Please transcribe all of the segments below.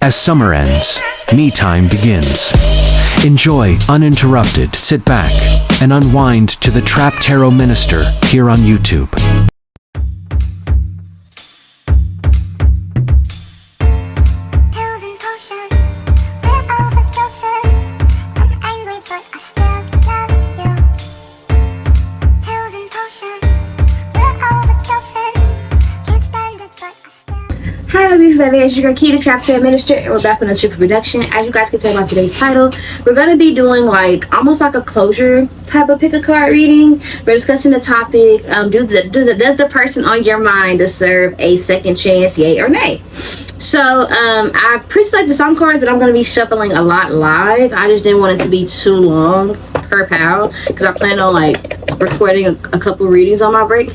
As summer ends, me time begins. Enjoy uninterrupted, sit back, and unwind to the 𝒮𝓂𝓒 Tarot Minister here on YouTube. Hi, my beautiful baby. It's your girl Key, the 𝒮𝓂𝓒 Tarot Minister, and we're back on a super production. As you guys can tell by today's title, we're going to be doing like almost like a closure type of pick a card reading. We're discussing the topic, does the person on your mind deserve a second chance, yay or nay? So I pre-selected some cards, but I'm going to be shuffling a lot live. I just didn't want it to be too long per pal because I plan on like recording a couple readings on my break.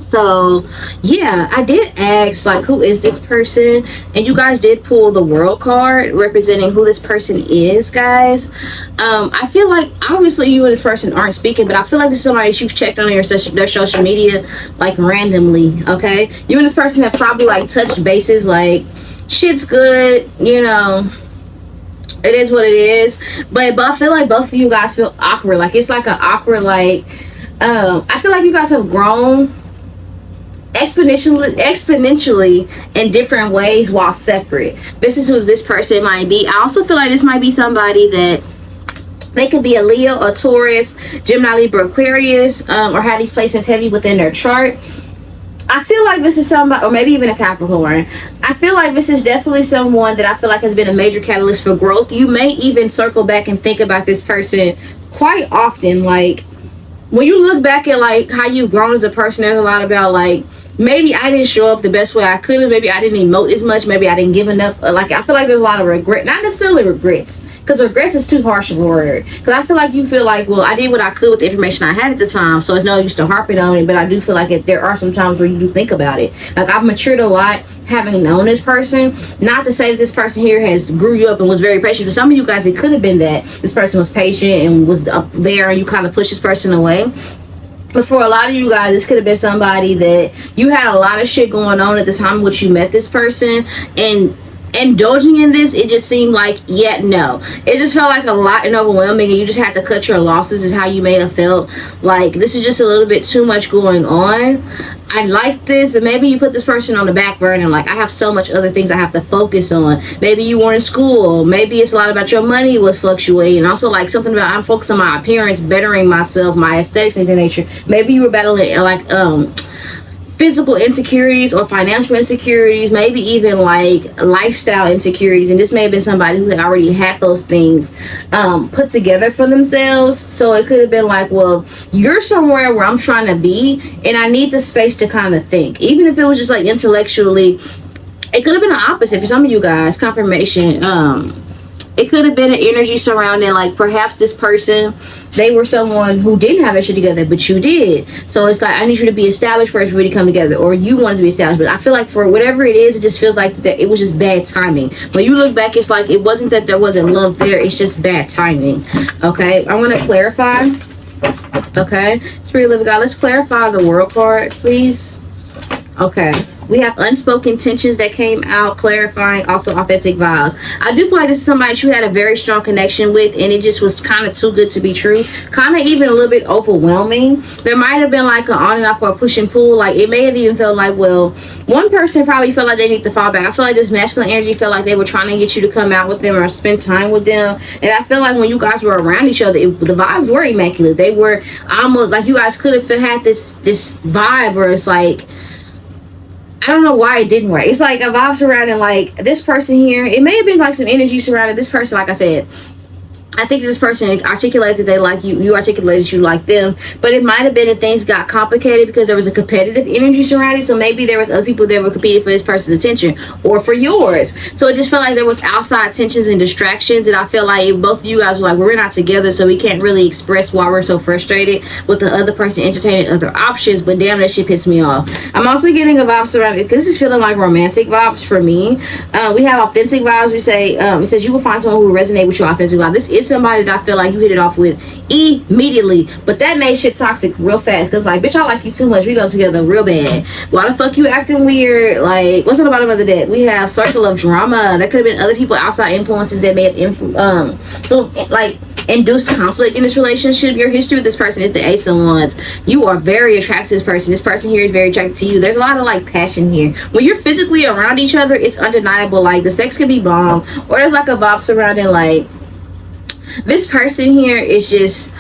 So yeah, I did ask like who is this person, and you guys did pull the World card representing who this person is, guys. I feel like obviously you and this person aren't speaking, but I feel like this is somebody that you've checked on their social media like randomly. Okay, you and this person have probably like touched bases, like shit's good, you know, it is what it is. But I feel like both of you guys feel awkward, like it's like an awkward like I feel like you guys have grown exponentially in different ways while separate. This is who this person might be. I also feel like this might be somebody that they could be a Leo, a Taurus, Gemini, Libra, Aquarius, or have these placements heavy within their chart. I feel like this is somebody, or maybe even a Capricorn. I feel like this is definitely someone that I feel like has been a major catalyst for growth. You may even circle back and think about this person quite often. Like when you look back at like how you've grown as a person, there's a lot about like, maybe I didn't show up the best way I could have. Maybe I didn't emote as much. Maybe I didn't give enough. Like, I feel like there's a lot of regret. Not necessarily regrets, because regrets is too harsh of a word. Because I feel like you feel like, well, I did what I could with the information I had at the time, so it's no use to harping on it. But I do feel like there are some times where you do think about it. Like, I've matured a lot having known this person. Not to say that this person here has grew you up and was very patient. For some of you guys, it could have been that this person was patient and was up there and you kind of pushed this person away. But for a lot of you guys, this could have been somebody that you had a lot of shit going on at the time in which you met this person, and indulging in this, it just seemed like, yeah, no. It just felt like a lot and overwhelming, and you just had to cut your losses is how you may have felt. Like, this is just a little bit too much going on. I like this, but maybe you put this person on the back burner. Like, I have so much other things I have to focus on. Maybe you weren't in school. Maybe it's a lot about your money was fluctuating. Also, like, something about I'm focused on my appearance, bettering myself, my aesthetics, things of nature. Maybe you were battling, like, physical insecurities or financial insecurities, maybe even like lifestyle insecurities, and this may have been somebody who had already had those things put together for themselves. So it could have been like, well, you're somewhere where I'm trying to be, and I need the space to kind of think. Even if it was just like intellectually, it could have been the opposite for some of you guys. Confirmation. It could have been an energy surrounding, like, perhaps this person, they were someone who didn't have that shit together, but you did. So it's like, I need you to be established first for me to come together, or you wanted to be established. But I feel like for whatever it is, it just feels like that it was just bad timing. When you look back, it's like it wasn't that there wasn't love there, it's just bad timing. Okay, I'm going to clarify. Okay, Spirit Living God, let's clarify the World card, please. Okay. We have unspoken tensions that came out, clarifying, also authentic vows. I do feel like this is somebody that you had a very strong connection with, and it just was kind of too good to be true. Kind of even a little bit overwhelming. There might have been like an on and off or a push and pull. Like, it may have even felt like, well, one person probably felt like they need to fall back. I feel like this masculine energy felt like they were trying to get you to come out with them or spend time with them. And I feel like when you guys were around each other, the vibes were immaculate. They were almost like you guys could have had this vibe where it's like, I don't know why it didn't work. It's like a vibe surrounding like this person here. It may have been like some energy surrounding this person. Like I said, I think this person articulated that they like you. You articulated you like them. But it might have been that things got complicated because there was a competitive energy surrounding. So maybe there was other people that were competing for this person's attention or for yours. So it just felt like there was outside tensions and distractions. And I feel like both of you guys were like, we're not together, so we can't really express why we're so frustrated with the other person entertaining other options. But damn, that shit pissed me off. I'm also getting a vibe surrounding, because this is feeling like romantic vibes for me. We have authentic vibes. We say, it says you will find someone who will resonate with your authentic vibe. This is somebody that I feel like you hit it off with immediately, but that made shit toxic real fast. Cause like, bitch, I like you too much. We go together real bad. Why the fuck you acting weird? Like, what's on the bottom of the deck? We have circle of drama. There could have been other people, outside influences that may have induced conflict in this relationship. Your history with this person is the Ace of Wands. You are very attracted to this person. This person here is very attracted to you. There's a lot of like passion here. When you're physically around each other, it's undeniable. Like, the sex could be bomb, or there's like a vibe surrounding like this person here is just,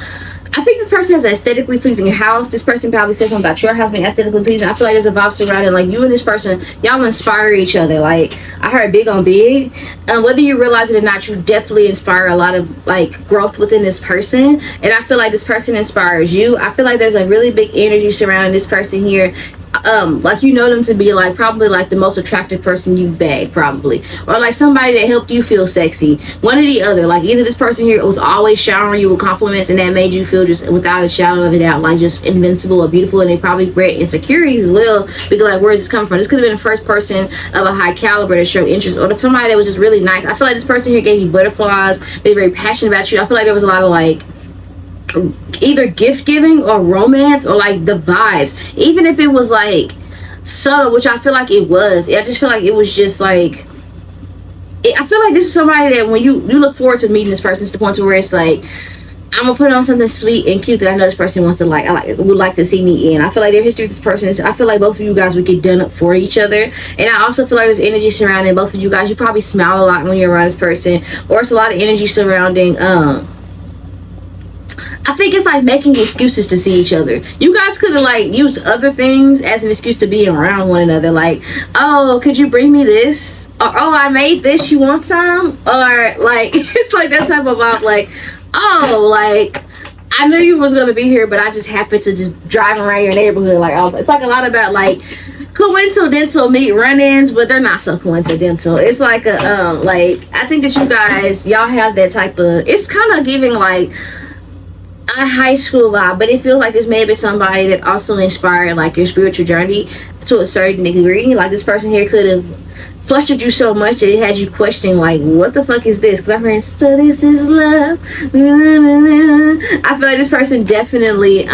I think this person has an aesthetically pleasing house. This person probably said something about your house being aesthetically pleasing. I feel like there's a vibe surrounding like you and this person. Y'all inspire each other. Like, I heard big on big. Whether you realize it or not, you definitely inspire a lot of like growth within this person. And I feel like this person inspires you. I feel like there's a really big energy surrounding this person here. Like, you know them to be like probably like the most attractive person you've bagged, probably, or like somebody that helped you feel sexy, one or the other. Like, either this person here was always showering you with compliments and that made you feel just without a shadow of a doubt like just invincible or beautiful, and they probably bred insecurities as well, because like, where is this coming from? This could have been the first person of a high caliber to show interest, or somebody that was just really nice. I feel like this person here gave you butterflies. They're very passionate about you. I feel like there was a lot of like either gift giving or romance, or like the vibes, even if it was like subtle, which I feel like it was. I just feel like it was just like, I feel like this is somebody that when you look forward to meeting this person, it's the point to where it's like, I'm gonna put on something sweet and cute that I know this person wants to would like to see me in. I feel like their history with this person is, I feel like both of you guys would get done up for each other. And I also feel like there's energy surrounding both of you guys. You probably smile a lot when you're around this person, or it's a lot of energy surrounding I think it's like making excuses to see each other. You guys could have like used other things as an excuse to be around one another. Like, oh, could you bring me this? Or, oh, I made this, you want some? Or like, it's like that type of vibe. Like, oh, like, I knew you was gonna be here, but I just happened to just drive around your neighborhood. Like, it's like a lot about like coincidental meet run-ins, but they're not so coincidental. It's like a like, I think that you guys, y'all have that type of, it's kind of giving like a high school vibe, but it feels like this may be somebody that also inspired like your spiritual journey to a certain degree. Like, this person here could have flustered you so much that it had you questioning like, what the fuck is this? Because I'm hearing, so this is love. I feel like this person definitely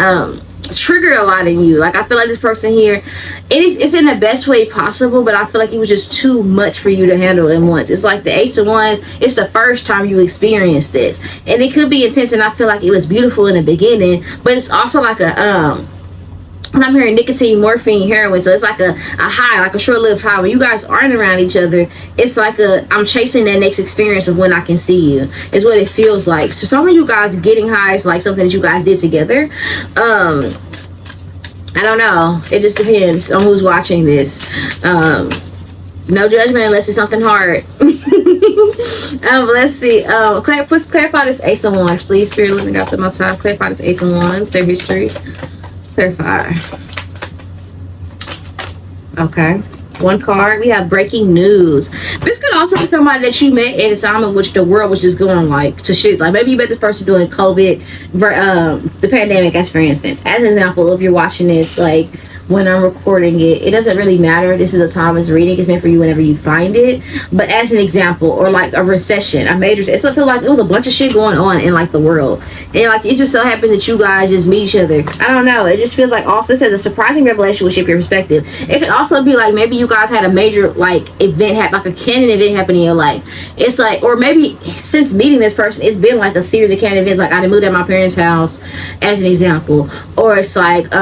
triggered a lot in you. Like, I feel like this person here, it's in the best way possible, but I feel like it was just too much for you to handle at once. It's like the Ace of Wands, it's the first time you experienced this, and it could be intense, and I feel like it was beautiful in the beginning, but it's also like a I'm hearing nicotine, morphine, heroin, so it's like a high, like a short-lived high. When you guys aren't around each other, it's like I'm chasing that next experience of when I can see you, is what it feels like. So some of you guys getting high is like something that you guys did together. I don't know, it just depends on who's watching this. No judgment unless it's something hard. Let's see, let's clarify this Ace of Wands, please. Spirit living God to my time, clarify this Ace of Wands, their history. Clarify. Okay, one card. We have breaking news. This could also be somebody that you met at a time in which the world was just going like to shit. Like, maybe you met this person during COVID, the pandemic, as for instance. As an example, if you're watching this like when I'm recording it, it doesn't really matter. This is a timeless reading. It's meant for you whenever you find it. But as an example, or like a recession, a major, it feels like it was a bunch of shit going on in like the world, and like it just so happened that you guys just meet each other. I don't know, it just feels like also it says a surprising revelation will shift your perspective. It could also be like maybe you guys had a major like event happen, like a canon event happen in your life. It's like, or maybe since meeting this person, it's been like a series of canon events. Like, I moved at my parents' house, as an example, or it's like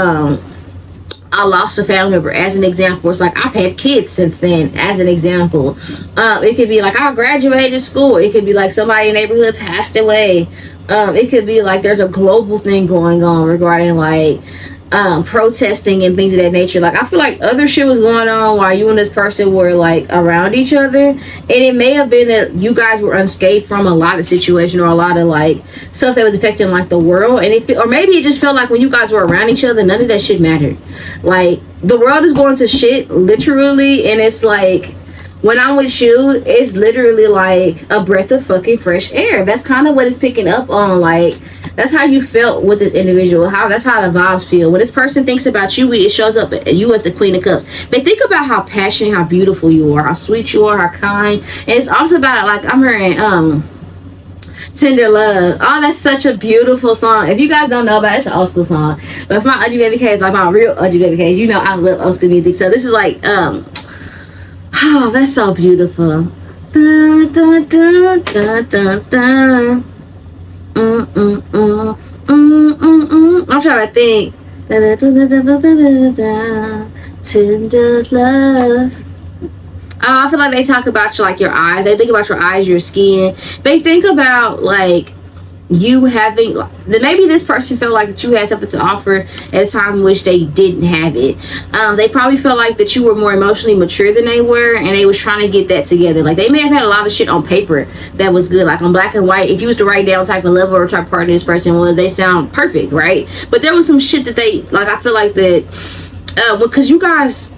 I lost a family member, as an example. It's like I've had kids since then, as an example. It could be like I graduated school. It could be like somebody in the neighborhood passed away. It could be like there's a global thing going on regarding like protesting and things of that nature. Like, I feel like other shit was going on while you and this person were like around each other, and it may have been that you guys were unscathed from a lot of situation or a lot of like stuff that was affecting like the world, and or maybe it just felt like when you guys were around each other, none of that shit mattered. Like, the world is going to shit literally, and it's like when I'm with you, it's literally like a breath of fucking fresh air. That's kind of what it's picking up on. Like, that's how you felt with this individual. That's how the vibes feel. When this person thinks about you, it shows up you as the Queen of Cups. But think about how passionate, how beautiful you are, how sweet you are, how kind. And it's also about, like, I'm hearing Tender Love. Oh, that's such a beautiful song. If you guys don't know about it, it's an old school song. But if my OG Baby K is like my real OG Baby K, you know I love old school music. So this is like, oh, that's so beautiful. Da, da, da, da, da, da. I'm trying to think. Da, da, da, da, da, da, da. Tender Love. I feel like they talk about like your eyes. They think about your eyes, your skin. They think about like you having, maybe this person felt like that you had something to offer at a time in which they didn't have it. They probably felt like that you were more emotionally mature than they were, and they was trying to get that together. Like they may have had a lot of shit on paper that was good, like on black and white. If you was to write down type of level or type of partner this person was, they sound perfect, right? But there was some shit that they, like, I feel like that because you guys,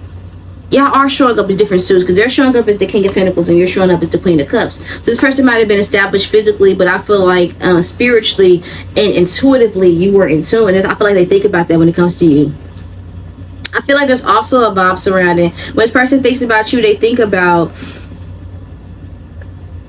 y'all are showing up as different suits, because they're showing up as the King of Pentacles and you're showing up as the Queen of Cups. So this person might have been established physically, but I feel like spiritually and intuitively you were in tune, and I feel like they think about that when it comes to you. I feel like there's also a vibe surrounding when this person thinks about you. They think about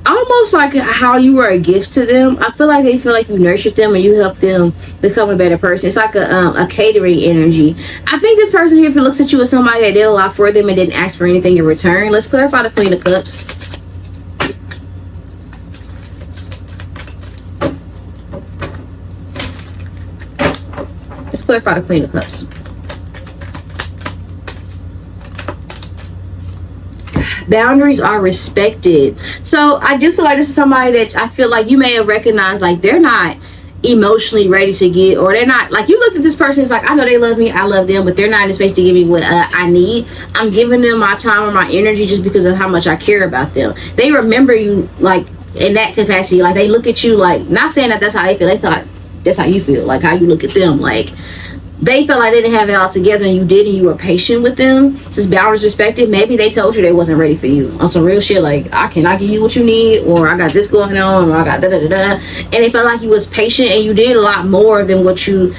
almost like how you were a gift to them. I feel like they feel like you nurtured them and you helped them become a better person. It's like a catering energy. I think this person here, if it looks at you as somebody that did a lot for them and didn't ask for anything in return. Let's clarify the Queen of Cups. Let's clarify the Queen of Cups. Boundaries are respected. So I do feel like this is somebody that I feel like you may have recognized, like they're not emotionally ready to get, or they're not, like, you look at this person, it's like, I know they love me, I love them, but they're not in the space to give me what I need. I'm giving them my time or my energy just because of how much I care about them. They remember you like in that capacity. Like they look at you like, not saying that that's how they feel like that's how you feel, like how you look at them. Like they felt like they didn't have it all together and you did, and you were patient with them. Since boundaries respected, maybe they told you they wasn't ready for you on some real shit, like I cannot give you what you need, or I got this going on, or I got da da da da, and they felt like you was patient and you did a lot more than what you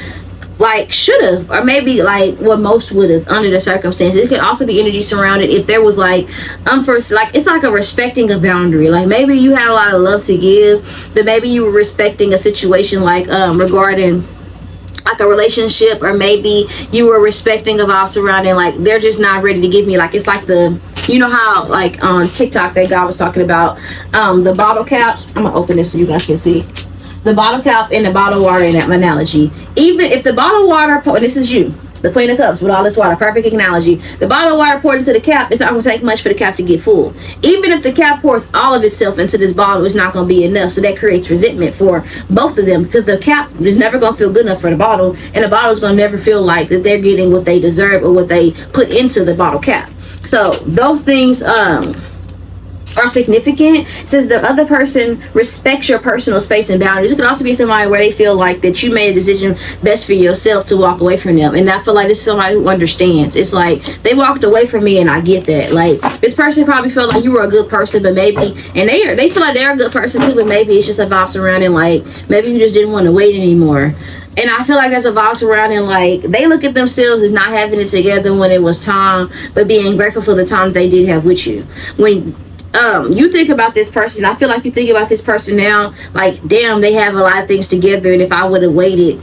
like should have, or maybe like what most would have under the circumstances. It could also be energy surrounded if there was like like it's like a respecting a boundary. Like maybe you had a lot of love to give, but maybe you were respecting a situation like regarding like a relationship, or maybe you were respecting a vow surrounding like they're just not ready to give me, like it's like the, you know how like on TikTok that guy was talking about the bottle cap. I'm gonna open this so you guys can see the bottle cap and the bottle water in that analogy. Even if the bottle water, and this is you, the Queen of Cups with all this water, perfect analogy. The bottle of water poured into the cap, it's not going to take much for the cap to get full. Even if the cap pours all of itself into this bottle, it's not going to be enough. So that creates resentment for both of them, because the cap is never going to feel good enough for the bottle, and the bottle is going to never feel like that they're getting what they deserve or what they put into the bottle cap. So those things are significant, since the other person respects your personal space and boundaries. It could also be somebody where they feel like that you made a decision best for yourself to walk away from them, and I feel like this is somebody who understands. It's like they walked away from me and I get that. Like this person probably felt like you were a good person, but maybe, and they feel like they're a good person too, but maybe it's just a vibe surrounding like maybe you just didn't want to wait anymore. And I feel like there's a vibe surrounding like they look at themselves as not having it together when it was time, but being grateful for the time they did have with you. When you think about this person, I feel like you think about this person now like, damn, they have a lot of things together, and if I would have waited,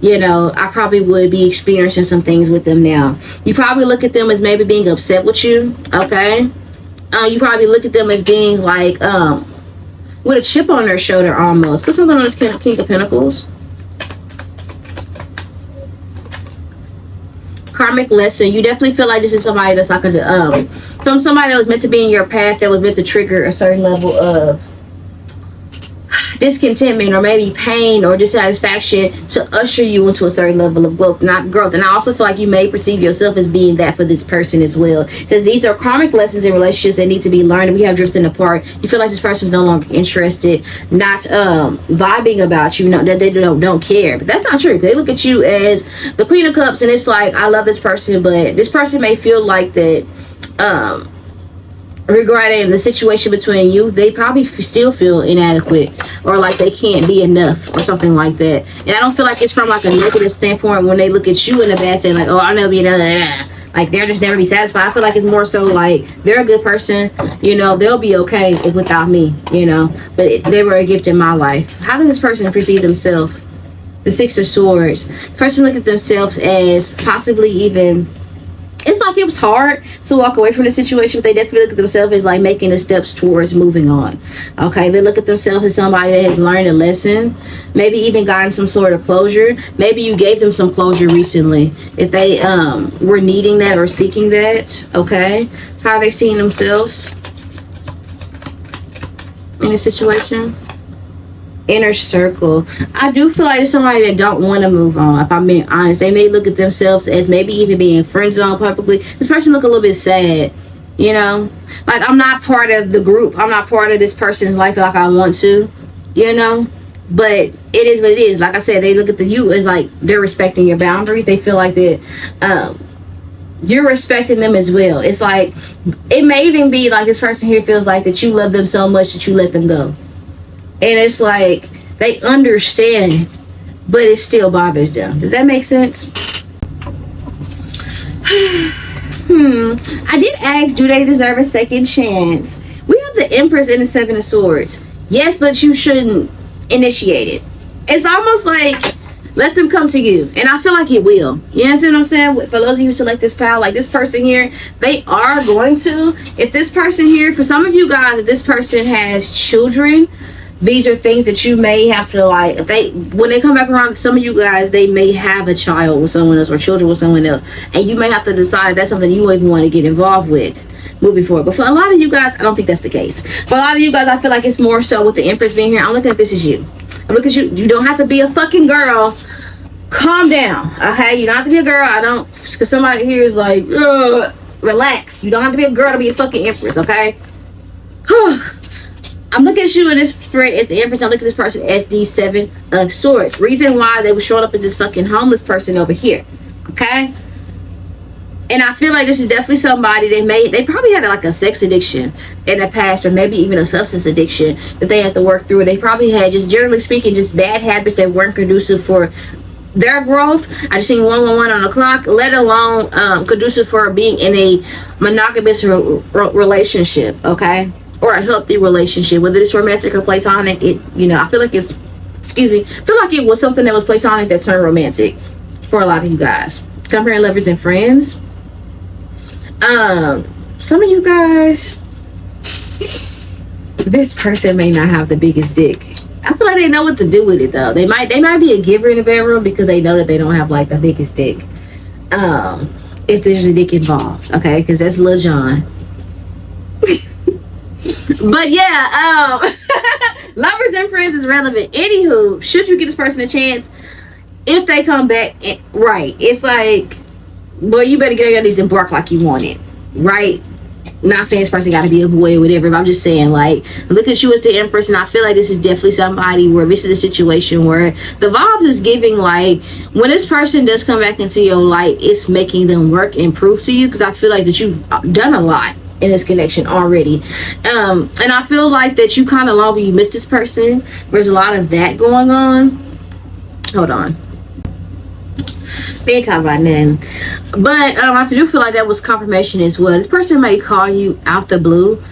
you know, I probably would be experiencing some things with them now. You probably look at them as maybe being upset with you, okay? You probably look at them as being like with a chip on their shoulder almost. Put something on this King of Pentacles. Karmic lesson. You definitely feel like this is somebody that's like a somebody that was meant to be in your path, that was meant to trigger a certain level of discontentment or maybe pain or dissatisfaction to usher you into a certain level of growth. And I also feel like you may perceive yourself as being that for this person as well. It says these are karmic lessons in relationships that need to be learned, and we have drifted apart. You feel like this person's no longer interested, not vibing about you, that they don't care. But that's not true. They look at you as the Queen of Cups, and it's like, I love this person, but this person may feel like that regarding the situation between you, they probably still feel inadequate, or like they can't be enough or something like that. And I don't feel like it's from like a negative standpoint when they look at you in the bad, saying like, oh, I'll never be another. like they're just never be satisfied. I feel like it's more so like they're a good person, you know, they'll be okay without me, you know, but they were a gift in my life. How does this person perceive themselves? The Six of Swords. Person look at themselves as possibly even, it's like it was hard to walk away from the situation, but they definitely look at themselves as like making the steps towards moving on. Okay, they look at themselves as somebody that has learned a lesson, maybe even gotten some sort of closure. Maybe you gave them some closure recently if they were needing that or seeking that. Okay, how are they seeing themselves in a situation? Inner circle. I do feel like it's somebody that don't want to move on. If I'm being honest, they may look at themselves as maybe even being friend zoned publicly. This person look a little bit sad, you know, like I'm not part of the group, I'm not part of this person's life like I want to, you know, but it is what it is. Like I said, they look at you as like they're respecting your boundaries. They feel like that you're respecting them as well. It's like it may even be like this person here feels like that you love them so much that you let them go. And it's like they understand, but it still bothers them. Does that make sense? I did ask, do they deserve a second chance? We have the Empress and the Seven of Swords. Yes, but you shouldn't initiate it. It's almost like let them come to you, and I feel like it will. You understand what I'm saying? For those of you who select this pal, like this person here, they are going to. If this person here, for some of you guys, if this person has children, these are things that you may have to like, if they, when they come back around, some of you guys, they may have a child with someone else or children with someone else, and you may have to decide if that's something you even want to get involved with moving forward. But for a lot of you guys, I don't think that's the case. For a lot of you guys, I feel like it's more so with the Empress being here. I'm looking at this as you. I'm looking at you. You don't have to be a fucking girl. Calm down, okay? You don't have to be a girl. I don't, because somebody here is like, relax. You don't have to be a girl to be a fucking Empress, okay? I'm looking at you in this spread as the Empress. I'm looking at this person as the Seven of Swords. Reason why they were showing up as this fucking homeless person over here. Okay? And I feel like this is definitely somebody they probably had like a sex addiction in the past, or maybe even a substance addiction that they had to work through. They probably had, just generally speaking, just bad habits that weren't conducive for their growth. I just seen 111 on the clock, let alone conducive for being in a monogamous relationship. Okay? Or a healthy relationship, whether it's romantic or platonic. It, you know, I feel like it's, feel like it was something that was platonic that turned romantic for a lot of you guys. Comparing lovers and friends. Some of you guys, this person may not have the biggest dick. I feel like they know what to do with it though. They might be a giver in the bedroom because they know that they don't have like the biggest dick. If there's a dick involved, okay, because that's Lil Jon. But yeah, lovers and friends is relevant. Anywho, should you give this person a chance if they come back right? It's like, boy, you better get on your knees and bark like you want it, right? Not saying this person got to be a boy or whatever, but I'm just saying, like, look at you as the Empress, and I feel like this is definitely somebody where this is a situation where the vibes is giving, like, when this person does come back into your light, it's making them work and prove to you, because I feel like that you've done a lot in this connection already, and I feel like that you kind of long you miss this person. There's a lot of that going on. Hold on, we ain't talking about nothing, but I do feel like that was confirmation as well. This person may call you out the blue,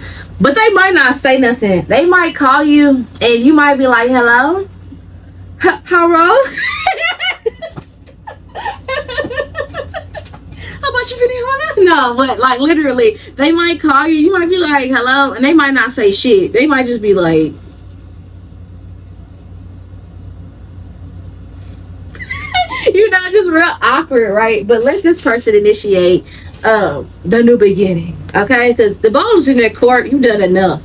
but they might not say nothing. They might call you and you might be like, hello, hello. How about you feeling hello? No, but like literally, they might call you. You might be like, hello, and they might not say shit. They might just be like, you know, just real awkward, right? But let this person initiate the new beginning, okay? Because the ball is in their court. You've done enough.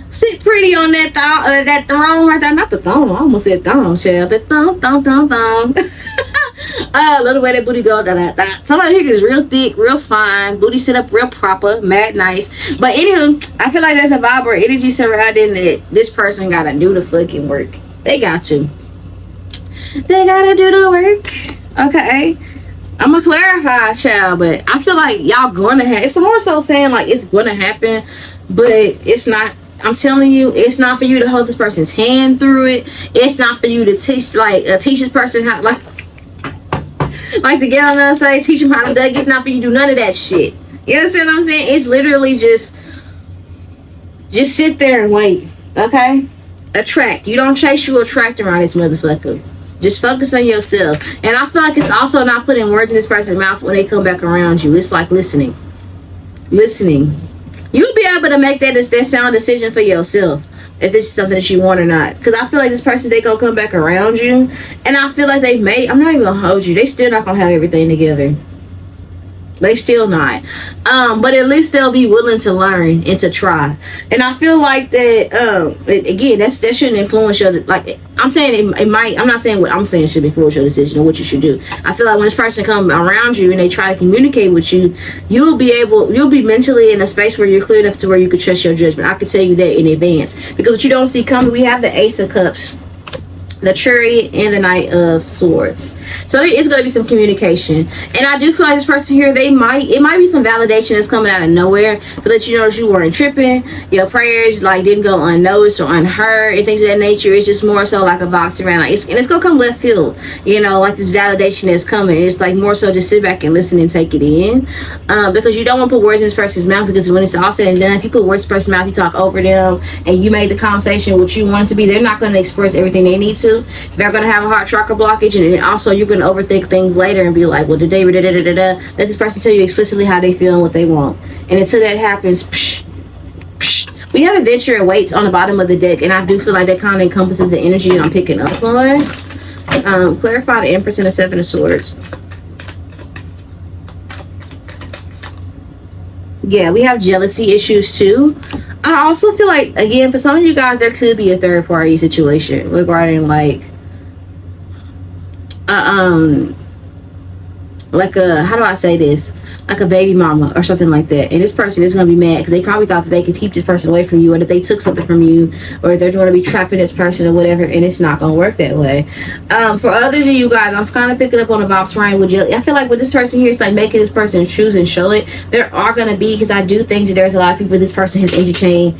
Sit pretty on that throne right there. Not the throne. I almost said throne, child. The thong. Little way that booty go. Somebody here is real thick, real fine. Booty sit up real proper, mad nice. But anywho, I feel like there's a vibe or energy surrounding it. This person got to do the fucking work. They got to. They got to do the work. Okay. I'm going to clarify, child. But I feel like y'all going to have. It's more so saying like it's going to happen. But it's not. I'm telling you, it's not for you to hold this person's hand through it. It's not for you to teach this person how, like like the girl on say, teach them how to duck. It's not for you to do none of that shit. You understand what I'm saying? It's literally just sit there and wait. Okay? Attract. You don't chase, you attract around this motherfucker. Just focus on yourself. And I feel like it's also not putting words in this person's mouth when they come back around you. It's like listening. You'll be able to make that sound decision for yourself if this is something that you want or not. Because I feel like this person, they gonna come back around you, and I feel like I'm not even gonna hold you, they still not gonna have everything together. They still not. But at least they'll be willing to learn and to try. And I feel like that, again, that shouldn't influence your, like, I'm saying it might, I'm not saying what I'm saying should influence your decision or what you should do. I feel like when this person comes around you and they try to communicate with you, you'll be mentally in a space where you're clear enough to where you can trust your judgment. I can tell you that in advance. Because what you don't see coming, we have the Ace of Cups, the Chariot, and the Knight of Swords. So there is going to be some communication, and I do feel like this person here, it might be some validation that's coming out of nowhere to let you know that you weren't tripping, your prayers like didn't go unnoticed or unheard and things of that nature. It's just more so like a box around, like and it's gonna come left field, you know, like this validation that's coming. It's like more so just sit back and listen and take it in, because you don't want to put words in this person's mouth, because when it's all said and done, if you put words in this person's mouth, you talk over them and you made the conversation what you want it to be, they're not going to express everything they need to. They're going to have a heart chakra blockage, and then also you're going to overthink things later and be like, well, did they let this person tell you explicitly how they feel and what they want. And until that happens, we have adventure and weights on the bottom of the deck, and I do feel like that kind of encompasses the energy that I'm picking up on. Clarify the Empress and the Seven of Swords. Yeah, we have jealousy issues too. I also feel like, again, for some of you guys, there could be a third party situation regarding like how do I say this? Like a baby mama or something like that. And this person is going to be mad because they probably thought that they could keep this person away from you, or that they took something from you, or they're going to be trapping this person or whatever, and it's not going to work that way. For others of you guys, I'm kind of picking up on the box line with jelly. I feel like with this person here, it's like making this person choose and show it. There are going to be, because I do think that there's a lot of people this person has entertained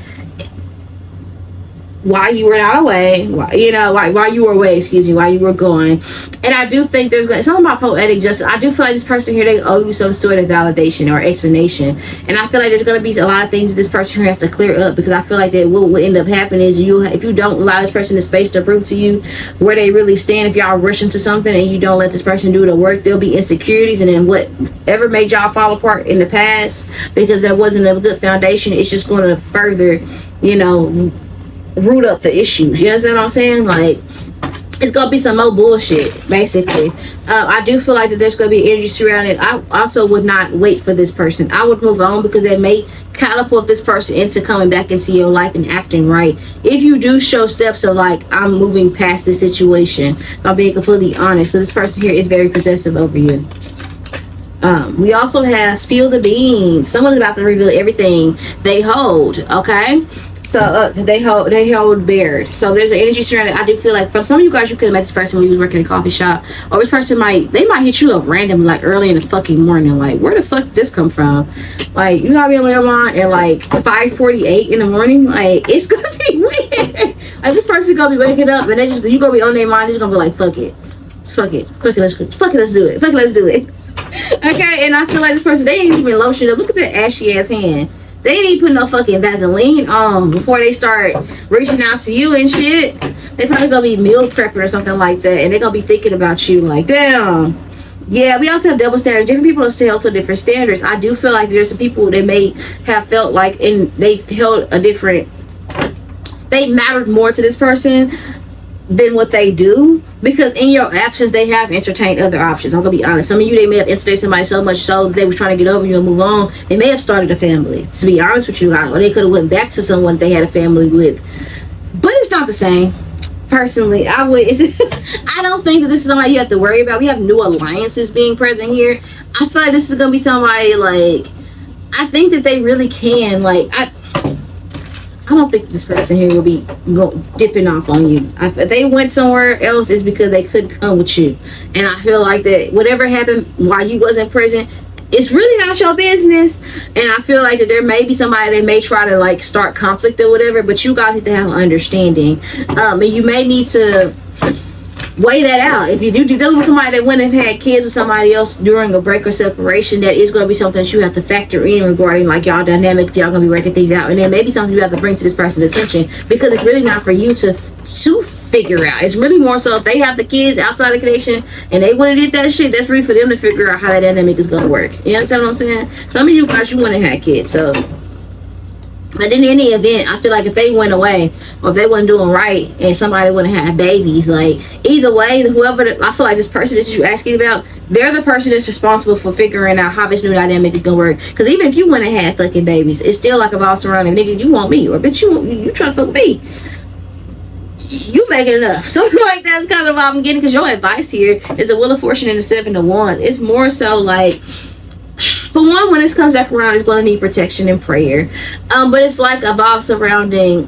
while you were not away, while you were away, while you were going. And I do think it's something about poetic justice. I do feel like this person here, they owe you some sort of validation or explanation. And I feel like there's going to be a lot of things that this person here has to clear up, because I feel like that what will end up happening is if you don't allow this person the space to prove to you where they really stand, if y'all rush into something and you don't let this person do the work, there'll be insecurities, and then whatever made y'all fall apart in the past because there wasn't a good foundation, it's just going to further, root up the issues. You understand what I'm saying? Like, it's gonna be some more bullshit, basically. I do feel like that there's gonna be energy surrounding. I also would not wait for this person. I would move on, because they may catapult this person into coming back into your life and acting right. If you do show steps of like, I'm moving past this situation, I'm being completely honest, because this person here is very possessive over you. We also have spill the beans. Someone's about to reveal everything they hold. Okay. So they hold bared. So there's an energy surrounding. I do feel like for some of you guys, you could have met this person when you was working in a coffee shop, or this person might hit you up random, like early in the fucking morning. Like, where the fuck did this come from? Like, you gotta be on your mind at like 5:48 in the morning. Like, it's gonna be weird. Like, this person's gonna be waking up and you gonna be on their mind. They're gonna be like, fuck it, let's do it. Okay, and I feel like this person, they ain't even lotion up. Look at that ashy ass hand. They ain't even put no fucking Vaseline on before they start reaching out to you and shit. They probably gonna be meal prepping or something like that, and they're gonna be thinking about you like, damn. Yeah, we also have double standards. Different people are held to different standards. I do feel like there's some people that may have felt like, and they held they mattered more to this person than what they do, because in your absence they have entertained other options. I'm gonna be honest, some of you, they may have entertained somebody so much so that they were trying to get over you and move on. They may have started a family, to be honest with you guys, or they could have went back to someone they had a family with, but it's not the same. Personally, I don't think that this is somebody you have to worry about. We have new alliances being present here. I feel like this is gonna be somebody, like, I think that they really can, like, I don't think this person here will be dipping off on you. If they went somewhere else, it's because they couldn't come with you. And I feel like that whatever happened while you wasn't present, it's really not your business. And I feel like that there may be somebody that may try to like start conflict or whatever, but you guys need to have an understanding. And you may need to weigh that out. If you do dealing with somebody that went and had kids with somebody else during a break or separation, that is going to be something that you have to factor in regarding like y'all dynamic, if y'all going to be working things out. And then maybe something you have to bring to this person's attention, because it's really not for you to figure out. It's really more so if they have the kids outside the connection and they want to do that shit, that's really for them to figure out how that dynamic is going to work. You understand what I'm saying? Some of you guys, you want to have kids, so. But in any event, I feel like if they went away or if they wasn't doing right and somebody wouldn't have babies, like either way, whoever, I feel like this person that you're asking about, they're the person that's responsible for figuring out how this new dynamic is gonna work. Because even if you went and had fucking babies, it's still like a all surrounding nigga, you want me, or bitch, you trying to fuck me. You making enough. Something like that's kind of what I'm getting, because your advice here is a Wheel of Fortune and a 7 of Wands. It's more so like, for one, when this comes back around, it's going to need protection and prayer. But it's like a vibe surrounding,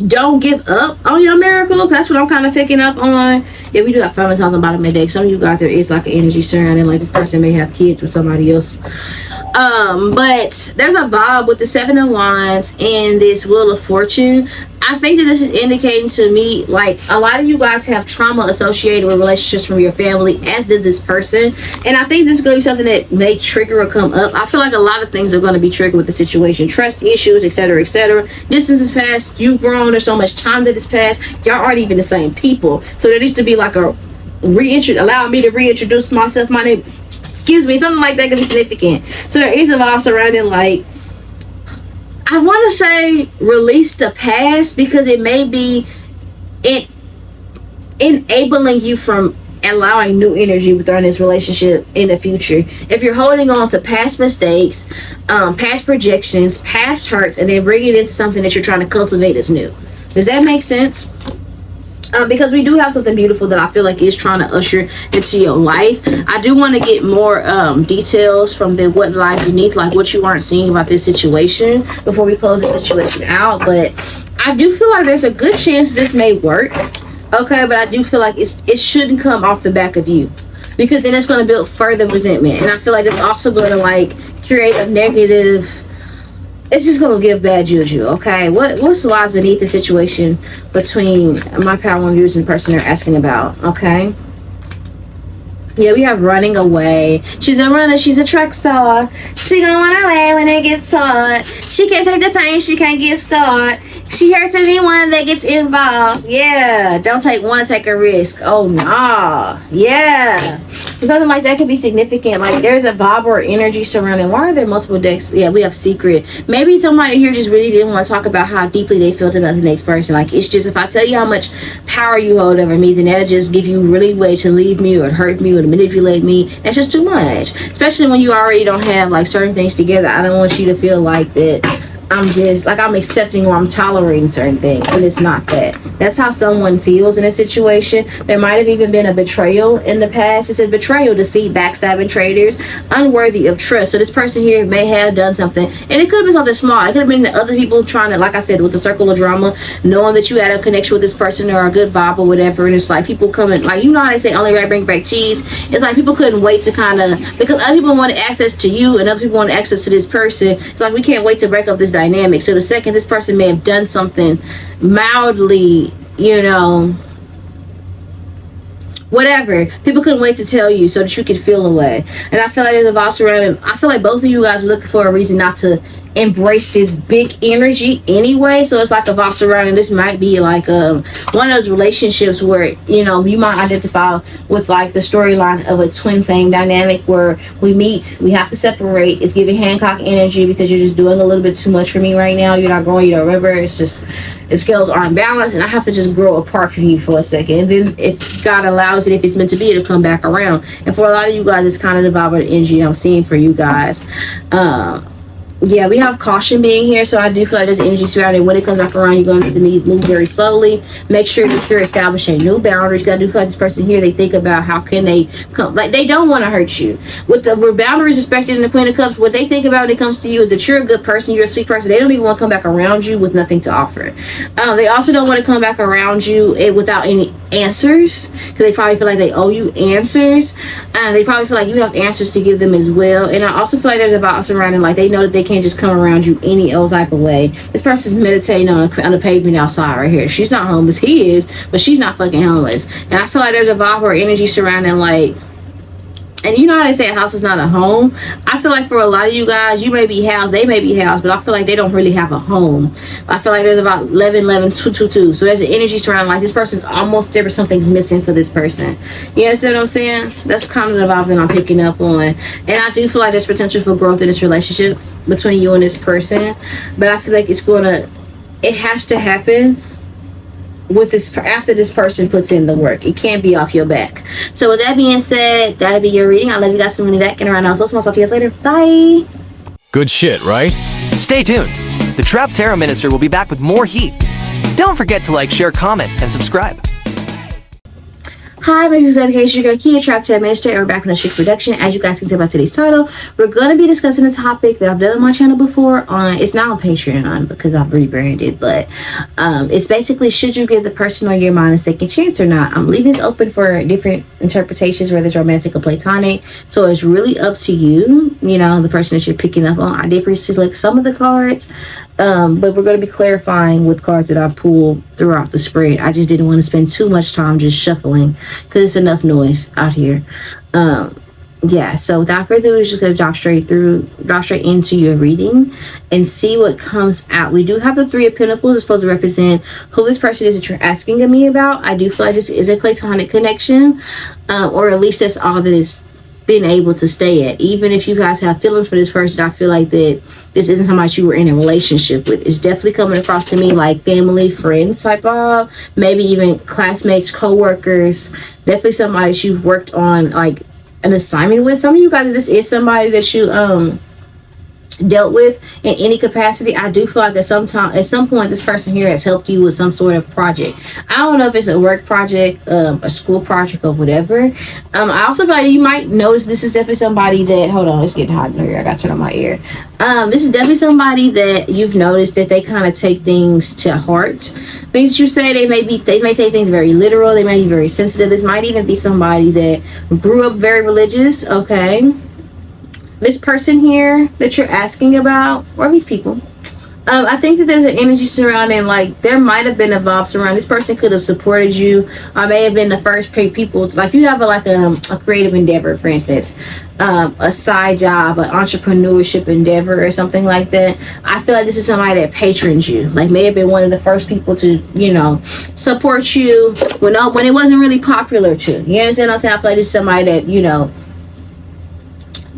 don't give up on your miracle. That's what I'm kind of picking up on. Yeah, we do have family times on bottom of the deck. Some of you guys, there is like an energy surrounding, like this person may have kids with somebody else. But there's a vibe with the 7 of Wands and this Wheel of Fortune. I think that this is indicating to me like a lot of you guys have trauma associated with relationships from your family, as does this person. And I think this is going to be something that may trigger or come up. I feel like a lot of things are going to be triggered with the situation. Trust issues, etc., etc. Distance has passed. You've grown. There's so much time that has passed. Y'all aren't even the same people. So there needs to be like a allow me to reintroduce myself. My name, excuse me, something like that could be significant. So there is a vibe surrounding like, I want to say release the past, because it may be enabling you from allowing new energy within this relationship in the future. If you're holding on to past mistakes, past projections, past hurts, and then bring it into something that you're trying to cultivate as new. Does that make sense? Because we do have something beautiful that I feel like is trying to usher into your life. I do want to get more details from the what life beneath, like what you aren't seeing about this situation before we close the situation out. But I do feel like there's a good chance this may work. Okay, but I do feel like it shouldn't come off the back of you, because then it's going to build further resentment. And I feel like it's also going to like create a negative, it's just gonna give bad juju. Okay, what's lies beneath the situation between my power and views and the person they're asking about? Okay, yeah, we have running away. She's a runner, she's a track star. She gonna run away when it gets hard. She can't take the pain, she can't get scarred. She hurts anyone that gets involved. Yeah, don't take a risk. Oh nah, yeah. Something like that could be significant. Like there's a vibe or energy surrounding. Why are there multiple decks? Yeah, we have secret. Maybe somebody here just really didn't want to talk about how deeply they felt about the next person. Like it's just, if I tell you how much power you hold over me, then that'll just give you really way to leave me or hurt me or to manipulate me. That's just too much. Especially when you already don't have like certain things together. I don't want you to feel like that I'm just like I'm accepting or I'm tolerating certain things, and it's not that. That's how someone feels in a situation. There might have even been a betrayal in the past. It says betrayal, deceit, backstabbing, traitors, unworthy of trust. So this person here may have done something, and it could have been something small. It could have been the other people trying to, like I said, with the circle of drama, knowing that you had a connection with this person or a good vibe or whatever, and it's like people coming, like, you know how they say only right bring back cheese. It's like people couldn't wait to kind of, because other people wanted access to you and other people wanted access to this person. It's like we can't wait to break up this dynamic. So the second this person may have done something mildly, you know, whatever, people couldn't wait to tell you so that you could feel away. And I feel like there's a vibe surrounding. I feel like both of you guys were looking for a reason not to embrace this big energy anyway. So it's like a vibe surrounding. This might be like one of those relationships where, you know, you might identify with like the storyline of a twin flame dynamic where we meet, we have to separate. It's giving Hancock energy because you're just doing a little bit too much for me right now. You're not growing, you don't remember. It's just the scales aren't balanced, and I have to just grow apart from you for a second. And then if God allows it, if it's meant to be, it'll come back around. And for a lot of you guys, it's kind of the vibe of the energy I'm seeing for you guys. Yeah, we have caution being here, so I do feel like there's energy surrounding. When it comes back around, you're going to need to move very slowly. Make sure that you're establishing new boundaries. I do feel like this person here, they think about how can they come, like they don't want to hurt you. With the boundaries respected in the Queen of Cups, what they think about when it comes to you is that you're a good person, you're a sweet person. They don't even want to come back around you with nothing to offer. They also don't want to come back around you without any answers, because they probably feel like they owe you answers. They probably feel like you have answers to give them as well. And I also feel like there's a vibe surrounding, like they know that they can't can't just come around you any old type of way. This person's meditating on the pavement outside right here. She's not homeless. He is, but she's not fucking homeless. And I feel like there's a vibe or energy surrounding, like, and you know how they say a house is not a home? I feel like for a lot of you guys, you may be housed, they may be housed, but I feel like they don't really have a home. I feel like there's about 11, 11, 2, 2, 2. So there's an energy surrounding, like this person's almost there, but something's missing for this person. You understand what I'm saying? That's kind of the vibe that I'm picking up on. And I do feel like there's potential for growth in this relationship between you and this person. But I feel like it has to happen with this after this person puts in the work. It can't be off your back. So with that being said, that'll be your reading. I love you guys so many back and around. So I'll talk to you guys later. Bye. Good shit, right? Stay tuned. The Trapped Tarot Minister will be back with more heat. Don't forget to like, share, comment, and subscribe. Hi, my name is 𝒮𝓾𝓂𝓒𝓅𝓈, Trapped Tarot Minister, and we're back on the Strict Production. As you guys can tell by today's title, we're going to be discussing a topic that I've done on my channel before. It's not on Patreon because I've rebranded, but it's basically, should you give the person on your mind a second chance or not? I'm leaving this open for different interpretations, whether it's romantic or platonic. So it's really up to you, you know, the person that you're picking up on. I did select some of the cards. But we're going to be clarifying with cards that I pulled throughout the spread. I just didn't want to spend too much time just shuffling because it's enough noise out here. Yeah, so without further ado, we're just going to drop straight into your reading and see what comes out. We do have the Three of Pentacles. It's supposed to represent who this person is that you're asking of me about. I do feel like this is a platonic connection, or at least that's all that it's been able to stay at. Even if you guys have feelings for this person, I feel like that this isn't somebody you were in a relationship with. It's definitely coming across to me like family, friends type of, maybe even classmates, co-workers. Definitely somebody that you've worked on like an assignment with. Some of you guys, this is somebody that you dealt with in any capacity. I do feel like at some point this person here has helped you with some sort of project. I don't know if it's a work project, a school project, or whatever. I also feel like you might notice this is definitely somebody that, hold on, it's getting hot in here, I gotta turn on my ear. This is definitely somebody that you've noticed that they kind of take things to heart. Things you say, they may take things very literal, they may be very sensitive. This might even be somebody that grew up very religious, okay? This person here that you're asking about, or these people, I think that there's an energy surrounding, like there might have been a vibe surrounding. This person could have supported you. I may have been the first people to, like, you have a creative endeavor, for instance, a side job, an entrepreneurship endeavor or something like that. I feel like this is somebody that patrons you, like may have been one of the first people to, you know, support you when it wasn't really popular to. You understand what I'm saying? I feel like this is somebody that, you know,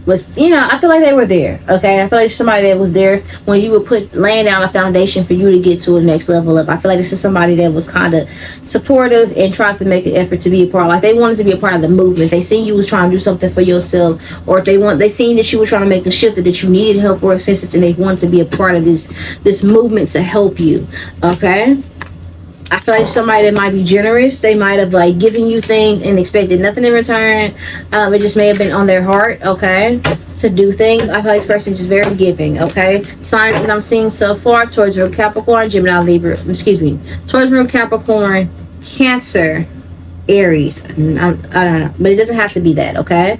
was, you know, I feel like they were there, okay? I feel like somebody that was there when you were laying down a foundation for you to get to the next level up. I feel like this is somebody that was kind of supportive and tried to make an effort to be a part. Like they wanted to be a part of the movement. They seen you was trying to do something for yourself, or they seen that you were trying to make a shift, that you needed help or assistance, and they wanted to be a part of this movement to help you, okay? I feel like somebody that might be generous. They might have like given you things and expected nothing in return. It just may have been on their heart, okay, to do things. I feel like this person is just very giving, okay. Signs that I'm seeing so far: Taurus, Virgo, Capricorn, Gemini, Libra. Taurus, Virgo, Capricorn, Cancer, Aries. I don't know, but it doesn't have to be that, okay.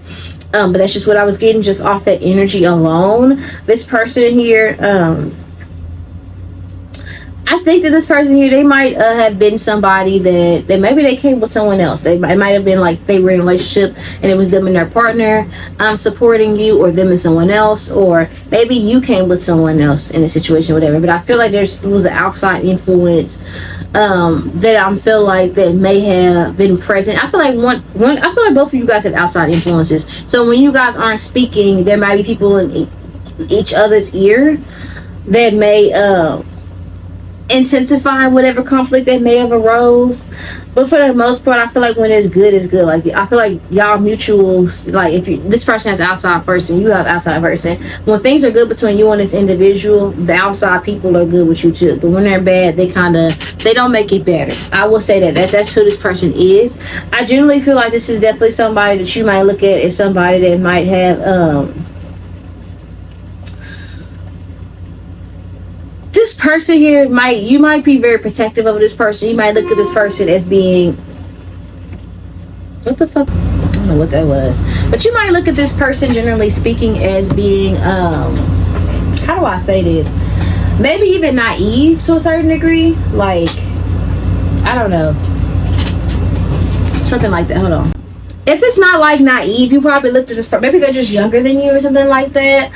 But that's just what I was getting just off that energy alone. This person here, I think that this person here, they might have been somebody that maybe they came with someone else. It might have been like they were in a relationship and it was them and their partner supporting you, or them and someone else, or maybe you came with someone else in a situation, whatever. But I feel like there was an outside influence that I feel like that may have been present. I feel like I feel like both of you guys have outside influences. So when you guys aren't speaking, there might be people in each other's ear that may intensify whatever conflict that may have arose. But for the most part, I feel like when it's good, it's good. Like I feel like y'all mutuals, like if this person has outside person, you have outside person. When things are good between you and this individual, the outside people are good with you too. But when they're bad, they don't make it better. I will say that's who this person is. I generally feel like this is definitely somebody that you might look at as somebody that might have this person here you might be very protective of this person. You might look at this person as being, what the fuck, I don't know what that was, but you might look at this person, generally speaking, as being how do I say this? Maybe even naive to a certain degree. Like, I don't know. Something like that. Hold on. If it's not like naive, you probably looked at this person. Maybe they're just younger than you or something like that.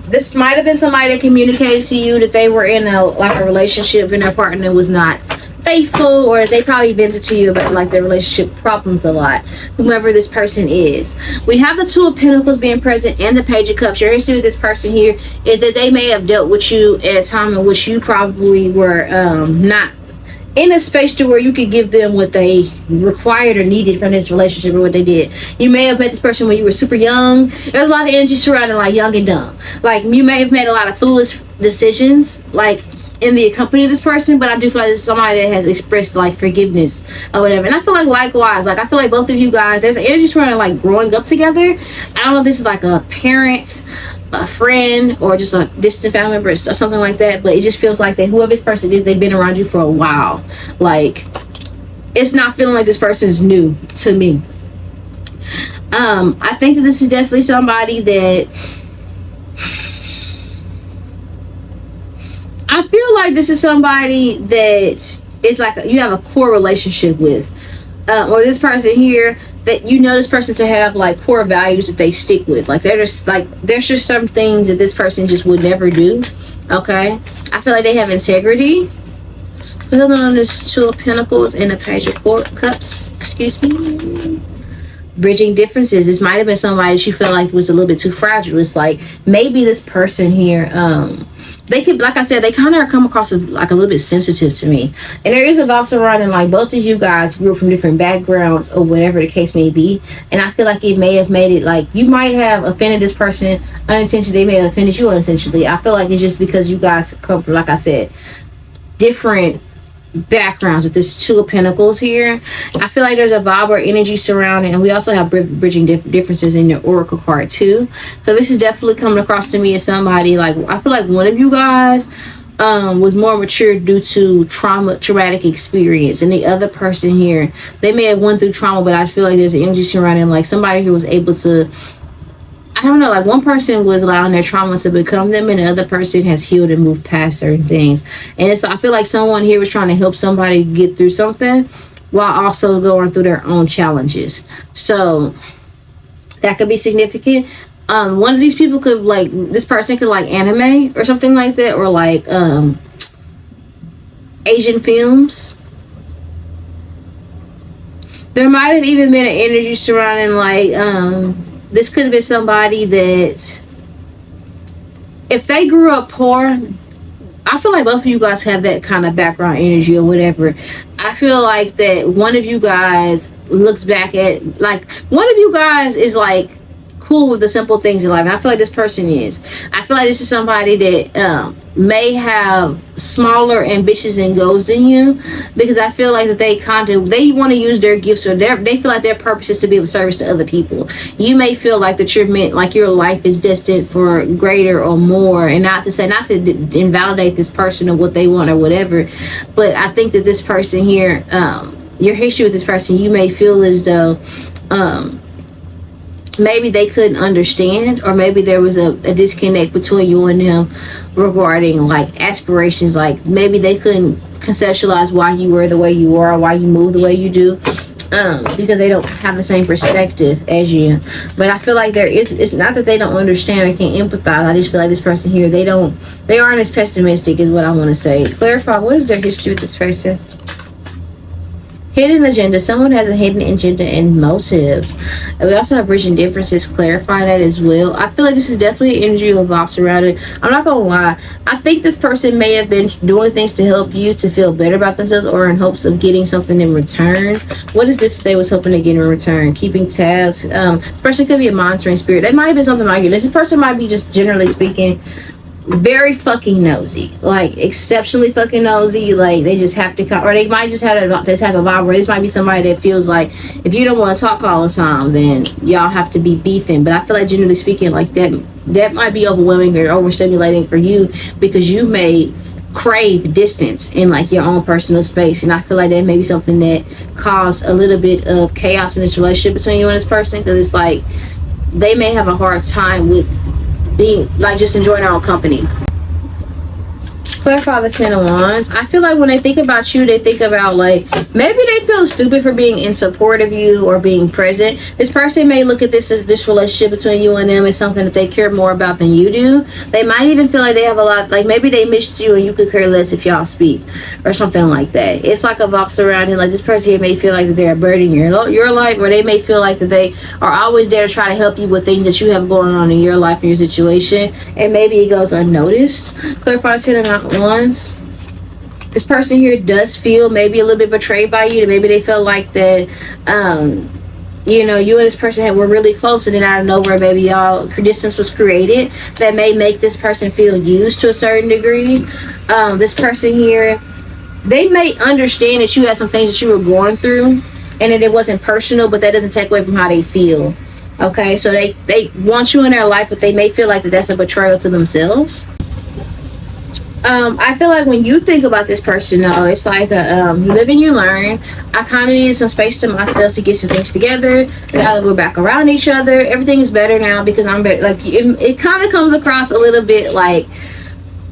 This might have been somebody that communicated to you that they were in a relationship and their partner was not faithful, or they probably vented to you about like their relationship problems a lot. Whomever this person is, we have the Two of Pentacles being present and the Page of Cups. Your history with this person here is that they may have dealt with you at a time in which you probably were not in a space to where you could give them what they required or needed from this relationship, or what they did. You may have met this person when you were super young. There's a lot of energy surrounding like young and dumb. Like, you may have made a lot of foolish decisions like in the company of this person, but I do feel like it's somebody that has expressed like forgiveness or whatever. And I feel like likewise, like I feel like both of you guys, there's an energy surrounding like growing up together. I don't know if this is like a parent, a friend, or just a distant family member or something like that, but it just feels like that whoever this person is, they've been around you for a while. Like, it's not feeling like this person is new to me. I think that this is definitely somebody that I feel like this is somebody that is like you have a core relationship with, or this person here that you know this person to have like core values that they stick with. Like, there's just some things that this person just would never do. Okay, I feel like they have integrity. Put on this Two of Pentacles and the Page of Cups. Excuse me. Bridging differences. This might have been somebody that you felt like was a little bit too fragile. It's like maybe this person here, they could, like I said, they kind of come across as like a little bit sensitive to me. And there is a vow surrounding like both of you guys grew up from different backgrounds or whatever the case may be. And I feel like it may have made it like you might have offended this person unintentionally. They may have offended you unintentionally. I feel like it's just because you guys come from, like I said, different backgrounds with this Two of Pentacles here. I feel like there's a vibe or energy surrounding, and we also have bridging differences in your oracle card too. So this is definitely coming across to me as somebody like, I feel like one of you guys was more mature due to traumatic experience, and the other person here, they may have went through trauma, but I feel like there's an energy surrounding like somebody who was able to, I don't know, like one person was allowing their trauma to become them, and the other person has healed and moved past certain things. And it's, I feel like someone here was trying to help somebody get through something while also going through their own challenges. So that could be significant. One of these people could like, this person could like anime or something like that, or like Asian films. There might have even been an energy surrounding like this could have been somebody that, if they grew up poor, I feel like both of you guys have that kind of background energy or whatever. I feel like that one of you guys looks back at, like, one of you guys is like cool with the simple things in life, and I feel like this person is. I feel like this is somebody that may have smaller ambitions and goals than you, because I feel like that they want to use their gifts, or they feel like their purpose is to be of service to other people. You may feel like that you're meant, like your life is destined for greater or more, and not to invalidate this person or what they want or whatever, but I think that this person here, your history with this person, you may feel as though maybe they couldn't understand, or maybe there was a disconnect between you and them regarding like aspirations. Like maybe they couldn't conceptualize why you were the way you are, or why you move the way you do, because they don't have the same perspective as you. But I feel like it's not that they don't understand or can't empathize. I just feel like this person here, they aren't as pessimistic, is what I want to say. Clarify, what is their history with this person? Hidden agenda. Someone has a hidden agenda and motives. And we also have bridging differences. Clarify that as well. I feel like this is definitely an energy of all surrounded. I'm not gonna lie, I think this person may have been doing things to help you to feel better about themselves, or in hopes of getting something in return. What is this they was hoping to get in return? Keeping tabs. This person could be a monitoring spirit. That might have been something like this. This person might be, just generally speaking, very fucking nosy, like exceptionally fucking nosy. Like they just have to come, or they might just have that type of vibe where this might be somebody that feels like if you don't want to talk all the time, then y'all have to be beefing. But I feel like generally speaking, like that might be overwhelming or overstimulating for you, because you may crave distance in like your own personal space. And I feel like that may be something that caused a little bit of chaos in this relationship between you and this person, because it's like they may have a hard time with being like just enjoying our own company. Clarify the Ten of Wands. I feel like when they think about you, they think about like maybe they feel stupid for being in support of you or being present. This person may look at this as this relationship between you and them as something that they care more about than you do. They might even feel like they have a lot, like maybe they missed you and you could care less if y'all speak or something like that. It's like a box surrounding, like this person here may feel like that they're a burden in your life, or they may feel like that they are always there to try to help you with things that you have going on in your life and your situation, and maybe it goes unnoticed. Clarify the Ten of Wands. This person here does feel maybe a little bit betrayed by you. Maybe they feel like that you know, you and this person were really close, and then out of nowhere maybe y'all distance was created that may make this person feel used to a certain degree. This person here, they may understand that you had some things that you were going through and that it wasn't personal, but that doesn't take away from how they feel. Okay, so they want you in their life, but they may feel like that's a betrayal to themselves. I feel like when you think about this person, though, it's like you live and you learn. I kind of needed some space to myself to get some things together. Now that we're back around each other, everything is better now because I'm better. Like it kind of comes across a little bit like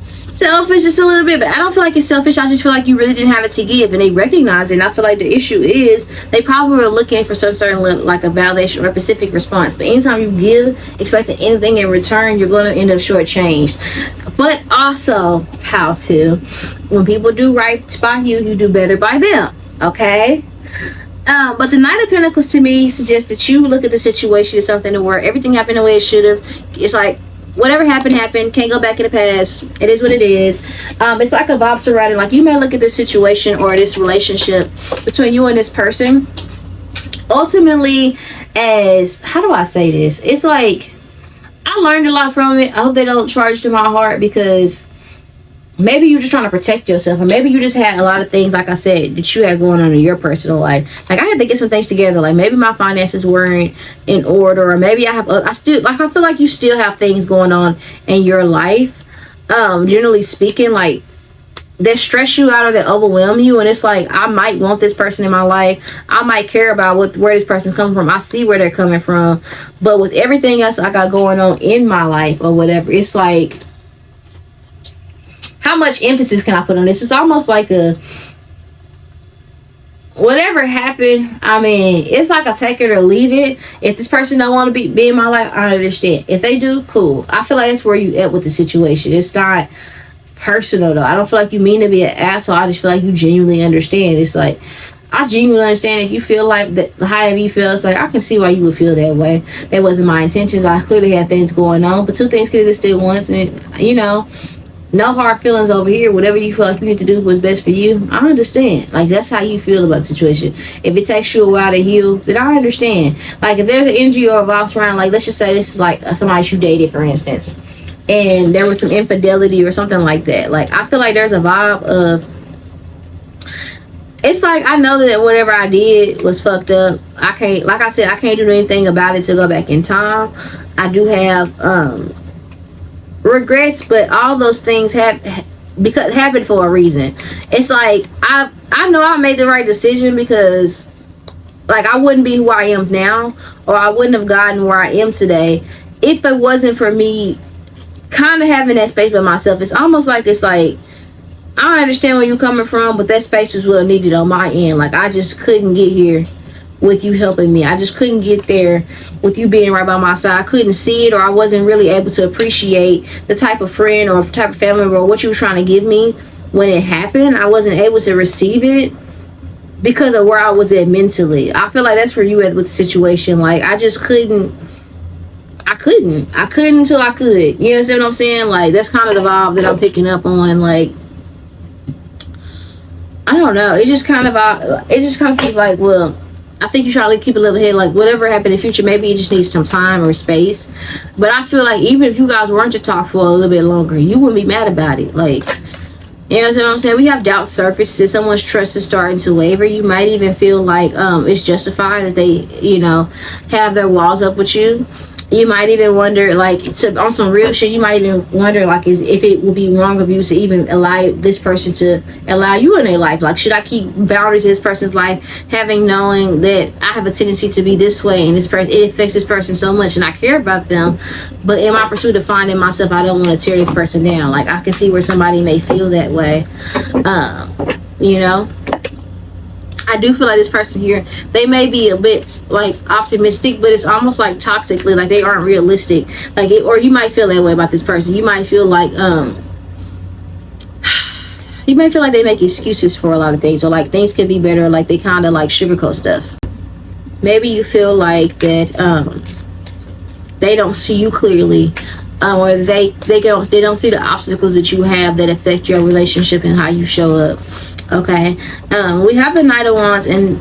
selfish, just a little bit, but I don't feel like it's selfish. I just feel like you really didn't have it to give, and they recognize it. And I feel like the issue is they probably were looking for some certain like a validation or a specific response. But anytime you give, expecting anything in return, you're going to end up shortchanged. But also, how to, when people do right by you, you do better by them. Okay. But the Knight of Pentacles to me suggests that you look at the situation as something where everything happened the way it should have. It's like, whatever happened, can't go back in the past. It is what it is. It's like a vibe surrounding, like you may look at this situation or this relationship between you and this person ultimately as, how do I say this? It's like, I learned a lot from it. I hope they don't charge to my heart, because maybe you're just trying to protect yourself, or maybe you just had a lot of things, like I said, that you had going on in your personal life. Like I had to get some things together. Like maybe my finances weren't in order, or maybe I feel like you still have things going on in your life. Generally speaking, like that stress you out or that overwhelm you, and it's like I might want this person in my life. I might care about where this person comes from. I see where they're coming from, but with everything else I got going on in my life or whatever, it's like, how much emphasis can I put on this? It's almost like whatever happened, I mean, it's like a take it or leave it. If this person don't want to be in my life, I understand. If they do, cool. I feel like that's where you at with the situation. It's not personal though. I don't feel like you mean to be an asshole. I just feel like you genuinely understand. It's like, I genuinely understand if you feel like that, however you feel. It's like, I can see why you would feel that way. That wasn't my intentions. I clearly had things going on, but two things could exist at once, and you know, no hard feelings over here. Whatever you feel like you need to do what's best for you, I understand. Like, that's how you feel about the situation. If it takes you a while to heal, then I understand. Like, if there's an energy or a vibe around, like, let's just say this is like somebody you dated, for instance, and there was some infidelity or something like that. Like, I feel like there's a vibe of, it's like, I know that whatever I did was fucked up. I can't, like I said, I can't do anything about it to go back in time. I do have regrets, but all those things happened for a reason. It's like I know I made the right decision, because like I wouldn't be who I am now, or I wouldn't have gotten where I am today if it wasn't for me kind of having that space by myself. It's almost like, it's like, I understand where you're coming from, but that space was well needed on my end. Like, I just couldn't get here with you helping me. I just couldn't get there with you being right by my side. I couldn't see it, or I wasn't really able to appreciate the type of friend or type of family member or what you were trying to give me when it happened. I wasn't able to receive it because of where I was at mentally. I feel like that's where you at with the situation. Like, I just couldn't. I couldn't until I could. You understand what I'm saying? Like, that's kind of the vibe that I'm picking up on. Like, I don't know. It just kind of feels like, well, I think you try to keep a level head. Like, whatever happened in the future, maybe you just need some time or space. But I feel like even if you guys weren't to talk for a little bit longer, you wouldn't be mad about it. Like, you know what I'm saying? We have doubt surfaces. Someone's trust is starting to waver. You might even feel like it's justified that they, you know, have their walls up with you. You might even wonder, like, on some real shit, you might even wonder, like, if it would be wrong of you to even allow this person to allow you in their life. Like, should I keep boundaries in this person's life, knowing that I have a tendency to be this way, and this person, it affects this person so much, and I care about them, but in my pursuit of finding myself, I don't want to tear this person down. Like, I can see where somebody may feel that way. You know, I do feel like this person here, they may be a bit like optimistic, but it's almost like toxically, like they aren't realistic. Like, or you might feel that way about this person. You might feel like they make excuses for a lot of things, or like things could be better, like they kind of like sugarcoat stuff. Maybe you feel like that they don't see you clearly, or they don't see the obstacles that you have that affect your relationship and how you show up. Okay, we have the Knight of Wands and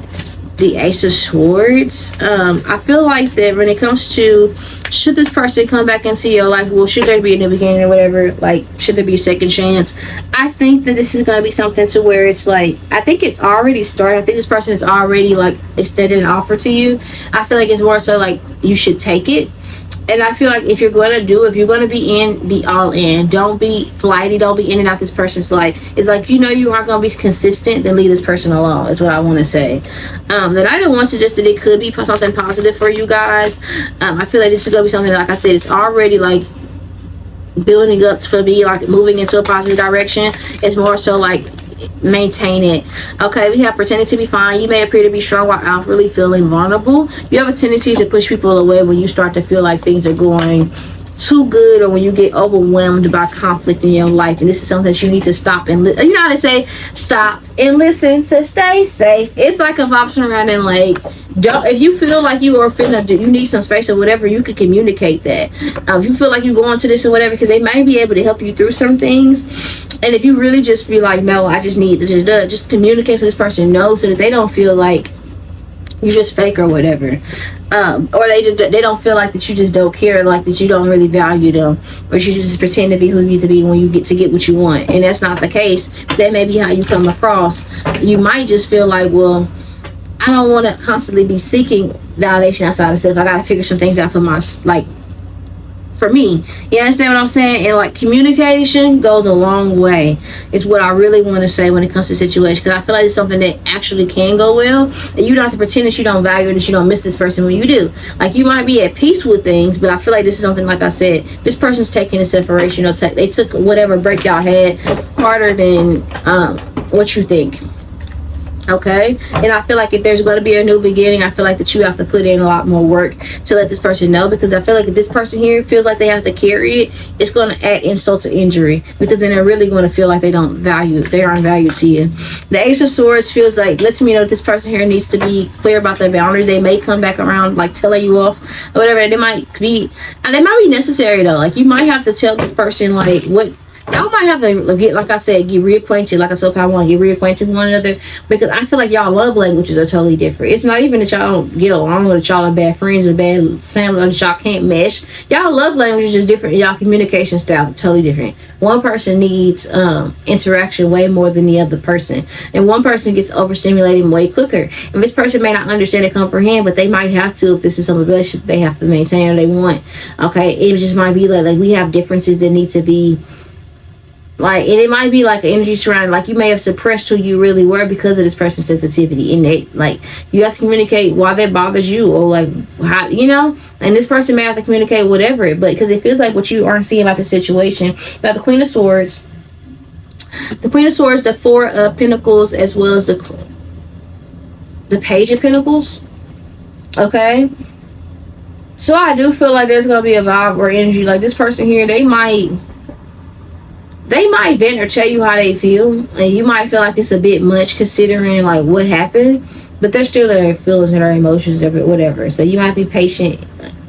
the Ace of Swords. I feel like that when it comes to, should this person come back into your life, well, should there be a new beginning or whatever, like, should there be a second chance? I think that this is going to be something to where it's like, I think it's already started. I think this person is already like extended an offer to you. I feel like it's more so like you should take it. And I feel like if you're going to be in, be all in. Don't be flighty. Don't be in and out this person's life. It's like, you aren't going to be consistent, then leave this person alone, is what I want to say. The Knight of Wands suggests that it could be something positive for you guys. I feel like this is going to be something, like I said, it's already like building up to be like moving into a positive direction. It's more so like maintain it. Okay, we have pretending to be fine. You may appear to be strong while outwardly feeling vulnerable. You have a tendency to push people away when you start to feel like things are going too good, or when you get overwhelmed by conflict in your life. And this is something that you need to stop and you know how they say, stop and listen to stay safe. It's like a vibe surrounding, like, don't, if you feel like you need some space or whatever, you can communicate that. If you feel like you're going to this or whatever, because they may be able to help you through some things. And if you really just feel like, no, I just need to just communicate so this person knows, so that they don't feel like you just fake or whatever, or they don't feel like that you just don't care, like that you don't really value them, or you just pretend to be who you need to be when you get what you want. And that's not the case. That may be how you come across. You might just feel like, well, I don't want to constantly be seeking validation outside of self. I gotta figure some things out for for me. You understand what I'm saying? And like, communication goes a long way, is what I really want to say when it comes to situation, because I feel like it's something that actually can go well, and you don't have to pretend that you don't value, that you don't miss this person when you do. Like, you might be at peace with things, but I feel like this is something, like I said, this person's taking a separation, or they took whatever break y'all had harder than what you think. Okay, and I feel like if there's going to be a new beginning, I feel like that you have to put in a lot more work to let this person know, because I feel like if this person here feels like they have to carry it, it's going to add insult to injury, because then they're really going to feel like they aren't valued to you. The Ace of Swords lets me know that this person here needs to be clear about their boundaries. They may come back around, like telling you off or whatever. They might be necessary though. Like, you might have to tell this person, like, what y'all might have to get, like I said, get reacquainted. Like I said, I want to get reacquainted with one another, because I feel like y'all love languages are totally different. It's not even that y'all don't get along, or that y'all are bad friends or bad family, or that y'all can't mesh. Y'all love languages just different. Y'all communication styles are totally different. One person needs interaction way more than the other person, and one person gets overstimulated way quicker. And this person may not understand and comprehend, but they might have to, if this is some relationship they have to maintain or they want. Okay, it just might be like we have differences that need to be, like, and it might be like an energy surrounding, like you may have suppressed who you really were because of this person's sensitivity, and they, like, you have to communicate why that bothers you, or like how, and this person may have to communicate whatever, but because it feels like what you aren't seeing about the situation. About the Queen of Swords, the Four of Pentacles, as well as the Page of Pentacles. Okay, so I do feel like there's gonna be a vibe or energy, like this person here, they might vent or tell you how they feel, and you might feel like it's a bit much considering like what happened, but they're still their feelings and their emotions, whatever. So you have to be patient.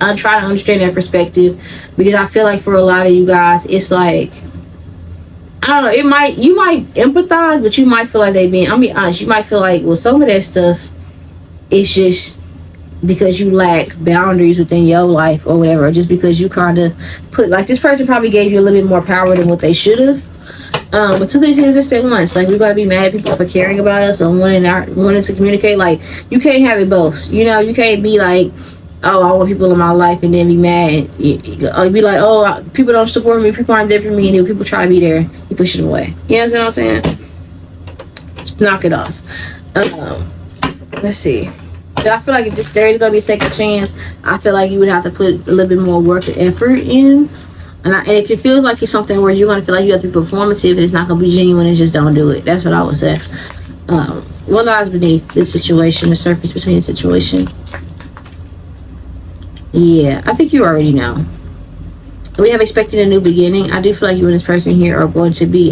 I try to understand their perspective, because I feel like for a lot of you guys, it's like, I don't know, you might empathize, but you might feel like I'm being honest, you might feel like, well, some of that stuff is just because you lack boundaries within your life or whatever, or just because you kind of put, like, this person probably gave you a little bit more power than what they should have. But two things exist at once. Like, we gotta be mad at people for caring about us or wanting to communicate. Like, you can't have it both. You can't be like, oh, I want people in my life, and then be mad. You be like, oh, people don't support me, people aren't there for me, and then people try to be there, you push it away. You know what I'm saying? Knock it off. Let's see. I feel like if there is gonna be a second chance, I feel like you would have to put a little bit more work and effort in. And if it feels like it's something where you're gonna feel like you have to be performative and it's not gonna be genuine, and just don't do it. That's what I would say. What lies beneath the situation, the surface between the situation? Yeah, I think you already know. We have expected a new beginning. I do feel like you and this person here are going to be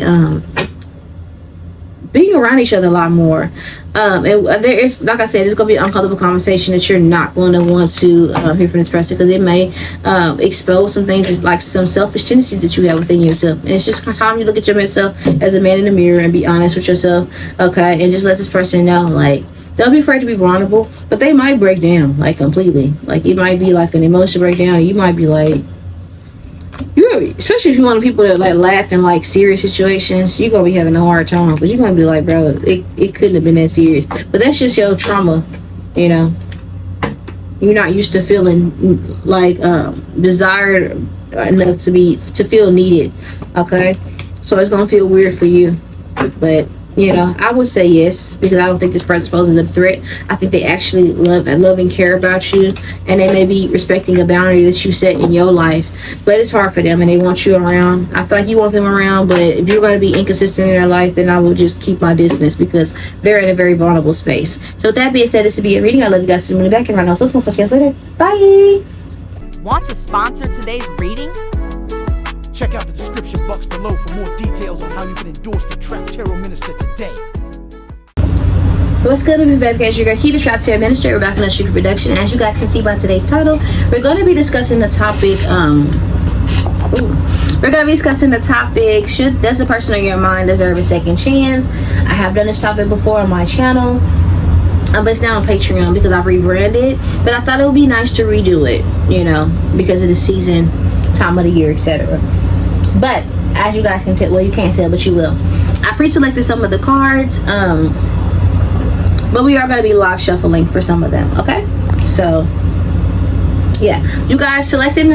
being around each other a lot more. And there is, like I said, it's going to be an uncomfortable conversation that you're not going to want to hear from this person, because it may expose some things, like some selfish tendencies that you have within yourself. And it's just time you look at yourself as a man in the mirror and be honest with yourself, okay? And just let this person know, like, don't be afraid to be vulnerable, but they might break down, like, completely. Like, it might be like an emotional breakdown, and you might be like, especially if you're one of the people that like laugh in like serious situations, you're gonna be having a hard time, but you're gonna be like, bro, it couldn't have been that serious. But that's just your trauma, you know. You're not used to feeling like desired enough to feel needed, okay? So it's gonna feel weird for you, but you know, I would say yes, because I don't think this person poses a threat. I think they actually love and care about you, and they may be respecting a boundary that you set in your life, but it's hard for them and they want you around. I feel like you want them around, but if you're going to be inconsistent in their life, then I will just keep my distance, because they're in a very vulnerable space. So with that being said, this will be a reading. I love you guys. See you back and right now. So let's talk to you guys later. Bye. Want to sponsor today's reading? Check out the description box below for more details on how you can endorse the Trap Tarot Minister today. What's good, baby guys? Your girl, 𝒮𝓂𝓒 Trap Tarot Minister. We're back on the Secret Production. As you guys can see by today's title, we're going to be discussing the topic. Does the person on your mind deserve a second chance? I have done this topic before on my channel, but it's now on Patreon because I've rebranded. But I thought it would be nice to redo it, you know, because of the season, time of the year, etc. But as you guys can tell, well, you can't tell, but you will. I pre-selected some of the cards, but we are going to be live shuffling for some of them. Okay, so yeah, you guys selected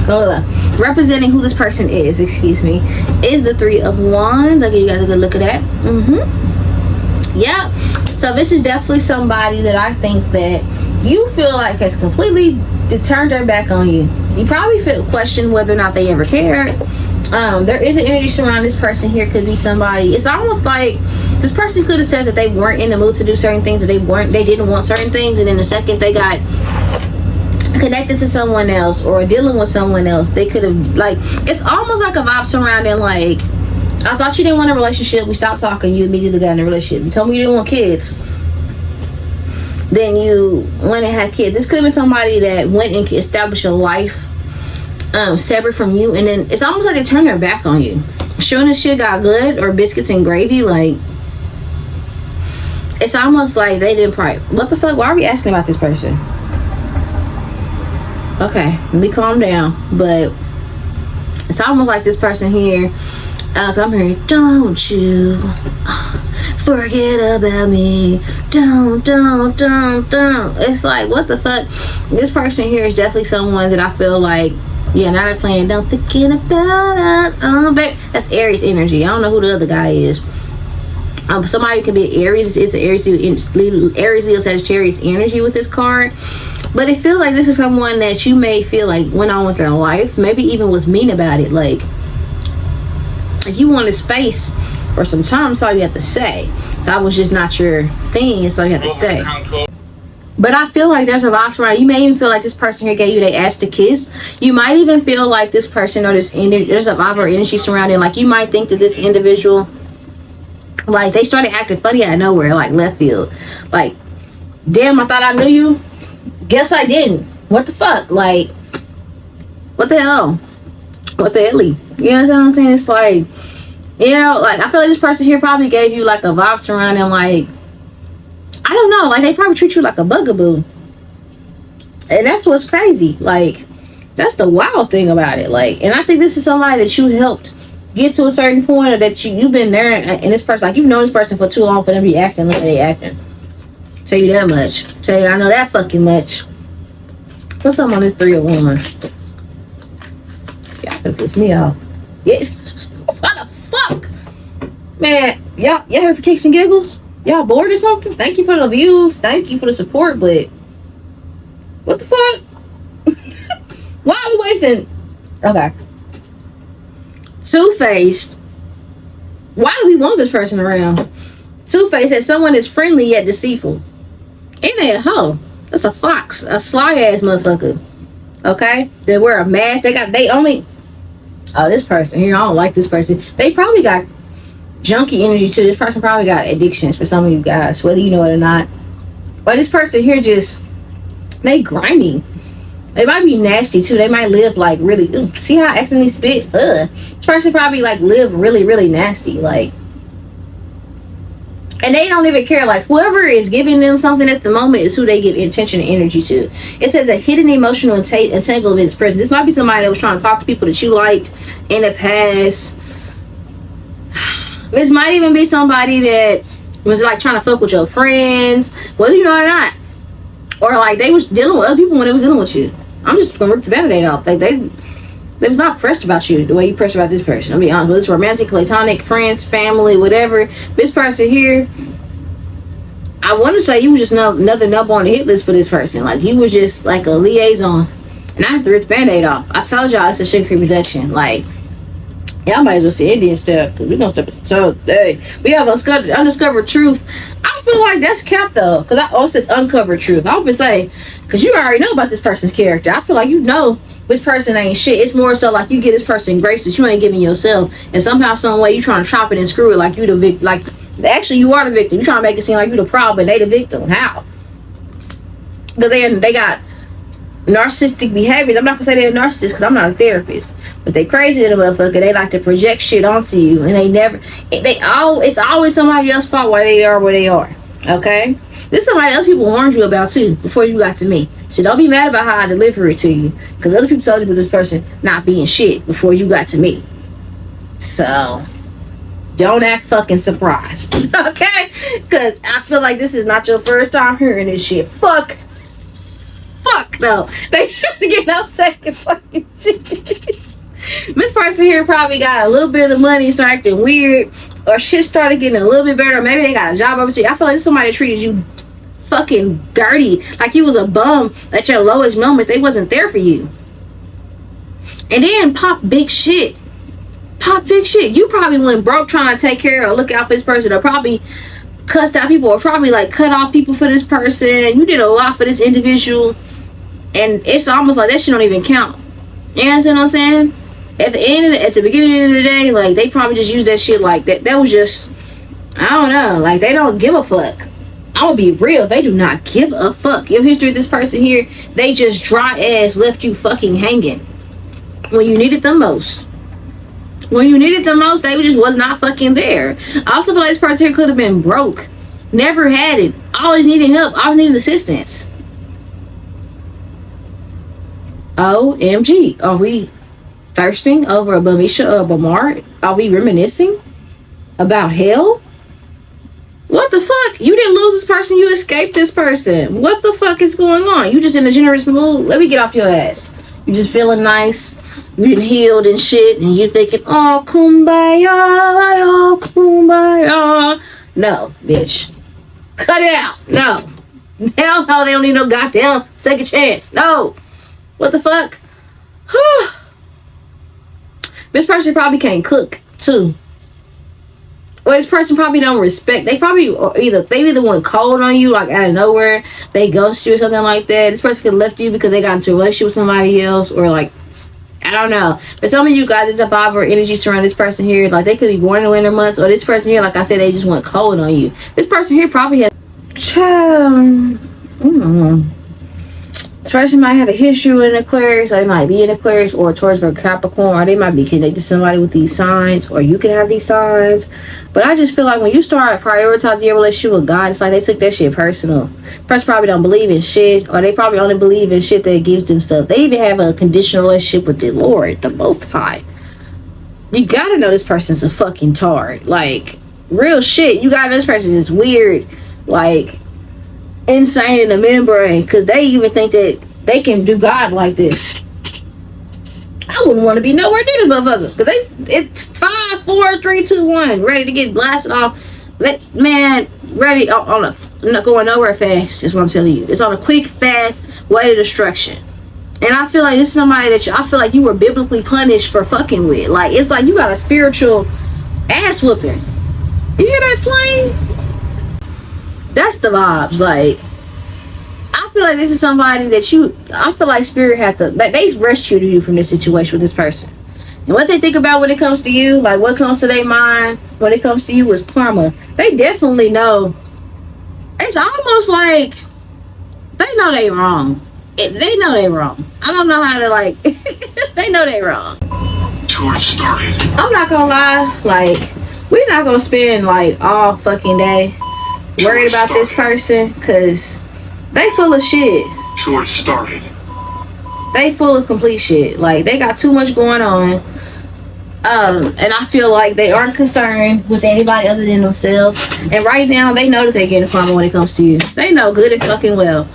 the representing who this person is. Excuse me, is the Three of Wands. I'll give you guys a good look at that. Yeah. So this is definitely somebody that I think that you feel like has completely turned their back on you. You probably question whether or not they ever cared. There is an energy surrounding this person here. Could be somebody. It's almost like this person could have said that they weren't in the mood to do certain things, or they didn't want certain things, and then the second they got connected to someone else or dealing with someone else, they could have, like, it's almost like a vibe surrounding, like, I thought you didn't want a relationship, we stopped talking, you immediately got in a relationship. You told me you didn't want kids, then you went and had kids. This could have been somebody that went and established a life separate from you, and then it's almost like they turned their back on you. Sure, this shit got good, or biscuits and gravy, like, it's almost like they didn't what the fuck, why are we asking about this person? Okay, let me calm down. But it's almost like this person here, I'm hearing, don't you forget about me, don't. It's like, what the fuck? This person here is definitely someone that I feel like, yeah, now they're playing don't forget about us. Oh, babe, that's Aries energy. I don't know who the other guy is. Somebody could be Aries. It's an Aries, Leo, Sagittarius energy with this card. But it feels like this is someone that you may feel like went on with their life, maybe even was mean about it. Like, if you wanted space or some time, that's all you have to say. That was just not your thing, that's all you have to say. But I feel like there's a vibe around. You may even feel like this person here gave you their ass to kiss. You might even feel like this person or this energy, there's a vibe or energy surrounding. Like, you might think that this individual, like, they started acting funny out of nowhere, like left field. Like, damn, I thought I knew you. Guess I didn't. What the fuck? Like, what the hell? What the hell? You know what I'm saying? It's like, you know, like, I feel like this person here probably gave you like a vibe surrounding, like, I don't know, like, they probably treat you like a bugaboo. And that's what's crazy. Like, that's the wild thing about it. Like, and I think this is somebody that you helped get to a certain point, or that you've been there, and this person, like, you've known this person for too long for them to be acting the way they acting. Tell you that much. Tell you I know that fucking much. Put something on this 3 of Wands. Y'all gonna piss me off. Yeah. What the fuck? Man, y'all here for kicks and giggles? Y'all bored or something? Thank you for the views. Thank you for the support, but what the fuck? Why are we wasting? Okay. Two-faced. Why do we want this person around? Two-faced says someone is friendly yet deceitful. Ain't they a hoe? That's a fox, a sly ass motherfucker. Okay? They wear a mask. They only. Oh, this person here, I don't like this person. They probably got junky energy too. This person probably got addictions for some of you guys, whether you know it or not. But this person here just, they grimy. They might be nasty too. They might live like really. See how I accidentally spit? This person probably like live really, really nasty. Like, and they don't even care. Like, whoever is giving them something at the moment is who they give attention and energy to. It says a hidden emotional entanglement is present. This might be somebody that was trying to talk to people that you liked in the past. This might even be somebody that was like trying to fuck with your friends, whether you know or not. Or like they was dealing with other people when they was dealing with you. I'm just gonna rip the band-aid off. Like they was not pressed about you the way you pressed about this person. I'll be honest, whether it's romantic, platonic, friends, family, whatever. This person here, I want to say you was just another number on the hit list for this person. Like you was just like a liaison. And I have to rip the band-aid off. I told y'all it's a sugar-free production. Like, y'all might as well see Indian stuff, because we're gonna step it. So, hey, we have undiscovered truth. I feel like that's cap though, because I also says uncovered truth. I would say, because you already know about this person's character. I feel like you know this person ain't shit. It's more so like you get this person grace that you ain't giving yourself, and somehow, some way, you trying to chop it and screw it like you the victim. Like, actually, you are the victim. You trying to make it seem like you the problem, and they the victim. How? Because they got narcissistic behaviors. I'm not gonna say they're narcissists because I'm not a therapist, but they crazy little motherfucker. They like to project shit onto you, and it's always somebody else's fault why they are where they are. Okay, this is somebody else people warned you about too before you got to me. So don't be mad about how I deliver it to you, because other people told you about this person not being shit before you got to me. So don't act fucking surprised, okay? Because I feel like this is not your first time hearing this shit. Fuck no. They shouldn't get no second fucking shit. This person here probably got a little bit of money, started acting weird, or shit started getting a little bit better. Maybe they got a job overseas. I feel like somebody treated you fucking dirty, like you was a bum at your lowest moment. They wasn't there for you. And then pop big shit. You probably went broke trying to take care or look out for this person, or probably cussed out people, or probably like cut off people for this person. You did a lot for this individual, and it's almost like that shit don't even count. You understand what I'm saying? At the beginning of the day, like they probably just used that shit like that. That was just, I don't know, like they don't give a fuck. I'm gonna be real, they do not give a fuck. Your history of this person here, they just dry ass left you fucking hanging when you needed them most. When you needed them most, they just was not fucking there. I also feel like this person here could have been broke, never had it, always needing help, always needing assistance. OMG, are we thirsting over a Bamisha or a Bamar? Are we reminiscing about hell? What the fuck? You didn't lose this person, you escaped this person. What the fuck is going on? You just in a generous mood? Let me get off your ass. You just feeling nice, you done healed and shit, and you thinking, oh, kumbaya. No, bitch. Cut it out. No. Hell no, they don't need no goddamn second chance. No. What the fuck? This person probably can't cook too. Or this person probably don't respect. They probably either went cold on you, like out of nowhere. They ghost you or something like that. This person could have left you because they got into a relationship with somebody else, or like, I don't know. But some of you guys, there's a vibe or energy surrounding this person here. Like they could be born in the winter months, or this person here, like I said, they just went cold on you. This person here probably has This person might have a history with an Aquarius, or they might be an Aquarius or towards a Capricorn, or they might be connected to somebody with these signs, or you can have these signs. But I just feel like when you start prioritizing your relationship with God, it's like they took that shit personal. The person probably don't believe in shit, or they probably only believe in shit that gives them stuff. They even have a conditional relationship with the Lord, the Most High. You gotta know this person's a fucking tard. Like, real shit. You gotta know this person is weird. Like, insane in the membrane because they even think that they can do God like this. I wouldn't want to be nowhere near this motherfucker because it's 5, 4, 3, 2, 1, ready to get blasted off. Man, ready on a not going nowhere fast. Is what I'm telling you. It's on a quick, fast way to destruction. And I feel like this is somebody that I feel like you were biblically punished for fucking with. Like it's like you got a spiritual ass whooping. You hear that flame? That's the vibes. Like I feel like this is somebody that I feel like spirit had to, like they rescued you from this situation with this person. And what they think about when it comes to you, like what comes to their mind when it comes to you is karma. They definitely know. It's almost like they know they wrong. They know they wrong. I don't know how to like, they know they wrong. Tour started. I'm not gonna lie, like, we're not gonna spend like all fucking day worried about this person because they full of shit. Tour started. They full of complete shit. Like they got too much going on. And I feel like they aren't concerned with anybody other than themselves. And right now they know that they're getting karma when it comes to you. They know good and fucking well.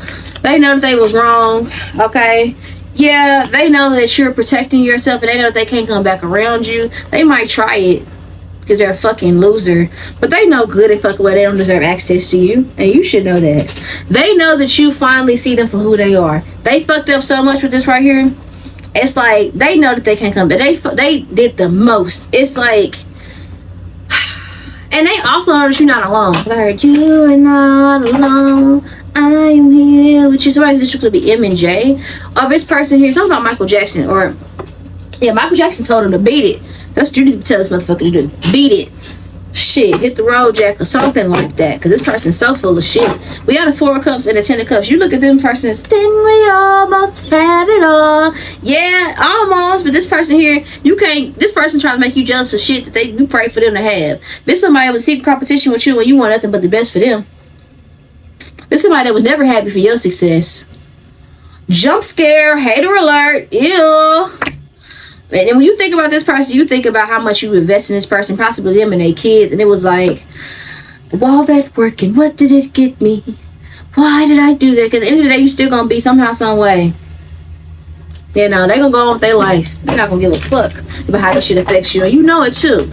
They know that they was wrong. Okay. Yeah, they know that you're protecting yourself and they know that they can't come back around you. They might try it because they're a fucking loser, but they know good and fucking well they don't deserve access to you, and you should know that. They know that you finally see them for who they are. They fucked up so much with this right here. It's like they know that they can't come back. They did the most. It's like, and they also know that you're not alone. I heard you are not alone. I am here with you. Somebody this could be M and J, or this person here. Something about Michael Jackson, or yeah, Michael Jackson told him to beat it. That's what you need to tell this motherfucker to do. Beat it. Shit, hit the road, Jack, or something like that. Because this person's so full of shit. We got a 4 of Cups and a 10 of Cups. You look at them persons, didn't we almost have it all? Yeah, almost. But this person here, you can't. This person trying to make you jealous of shit that you pray for them to have. This somebody that was seeking competition with you and you want nothing but the best for them. This somebody that was never happy for your success. Jump scare, hater alert, ew. And when you think about this person, you think about how much you invest in this person, possibly them and their kids, and it was like, all that work and what did it get me? Why did I do that? Because at the end of the day, you still gonna be somehow, some way. You know, they gonna go on with their life. They're not gonna give a fuck about how this shit affects you, and you know it too.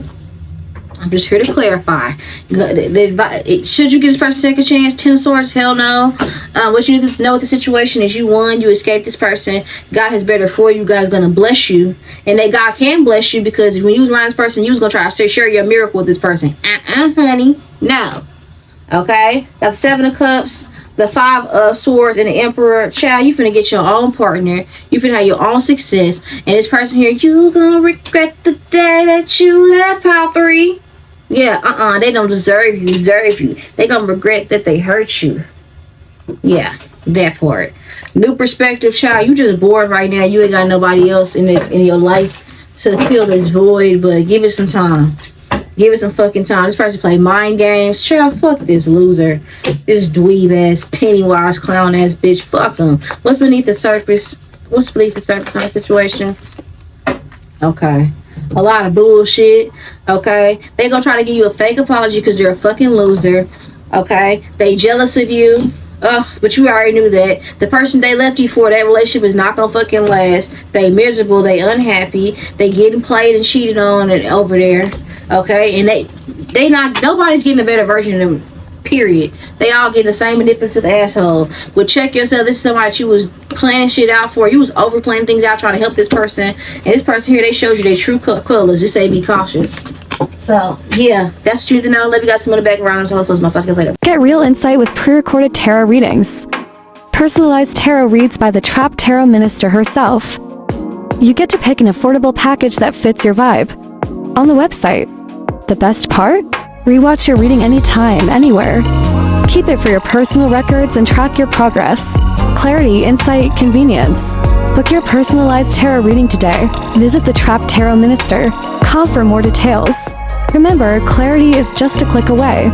I'm just here to clarify. Should you give this person a second chance? 10 of Swords? Hell no. What you need to know with the situation is you won. You escaped this person. God has better for you. God is going to bless you. And that God can bless you because when you was around this person, you was going to try to share your miracle with this person. Honey. No. Okay? Got the 7 of Cups, the 5 of Swords, and the Emperor. Child, you finna get your own partner. You finna have your own success. And this person here, you gonna regret the day that you left, Pile 3. Yeah, they don't deserve you. They gonna regret that they hurt you. Yeah, that part. New perspective, child. You just bored right now. You ain't got nobody else in your life to fill this void, but give it some time. Give it some fucking time. This person play mind games. Child, fuck this loser. This dweeb ass, Pennywise clown ass bitch. Fuck them. What's beneath the surface? What's beneath the surface on the situation? Okay. A lot of bullshit. Okay. They gonna try to give you a fake apology because you're a fucking loser. Okay. They jealous of you. Ugh, but you already knew that. The person they left you for, that relationship is not gonna fucking last. They miserable. They unhappy. They getting played and cheated on and over there. Okay. And they not, nobody's getting a better version of them. Period. They all getting the same manipulative asshole. But check yourself. This is somebody that you was planning shit out for. You was over planning things out trying to help this person. And this person here, they showed you their true colors. Just say be cautious. So yeah, that's what you need to know. Let me got some in the background. So my later. Get real insight with pre-recorded tarot readings. Personalized tarot reads by the Trapped Tarot Minister herself. You get to pick an affordable package that fits your vibe. On the website. The best part? Rewatch your reading anytime, anywhere. Keep it for your personal records and track your progress. Clarity, insight, convenience. Book your personalized tarot reading today. Visit the Trapped Tarot Minister. Call for more details. Remember, clarity is just a click away.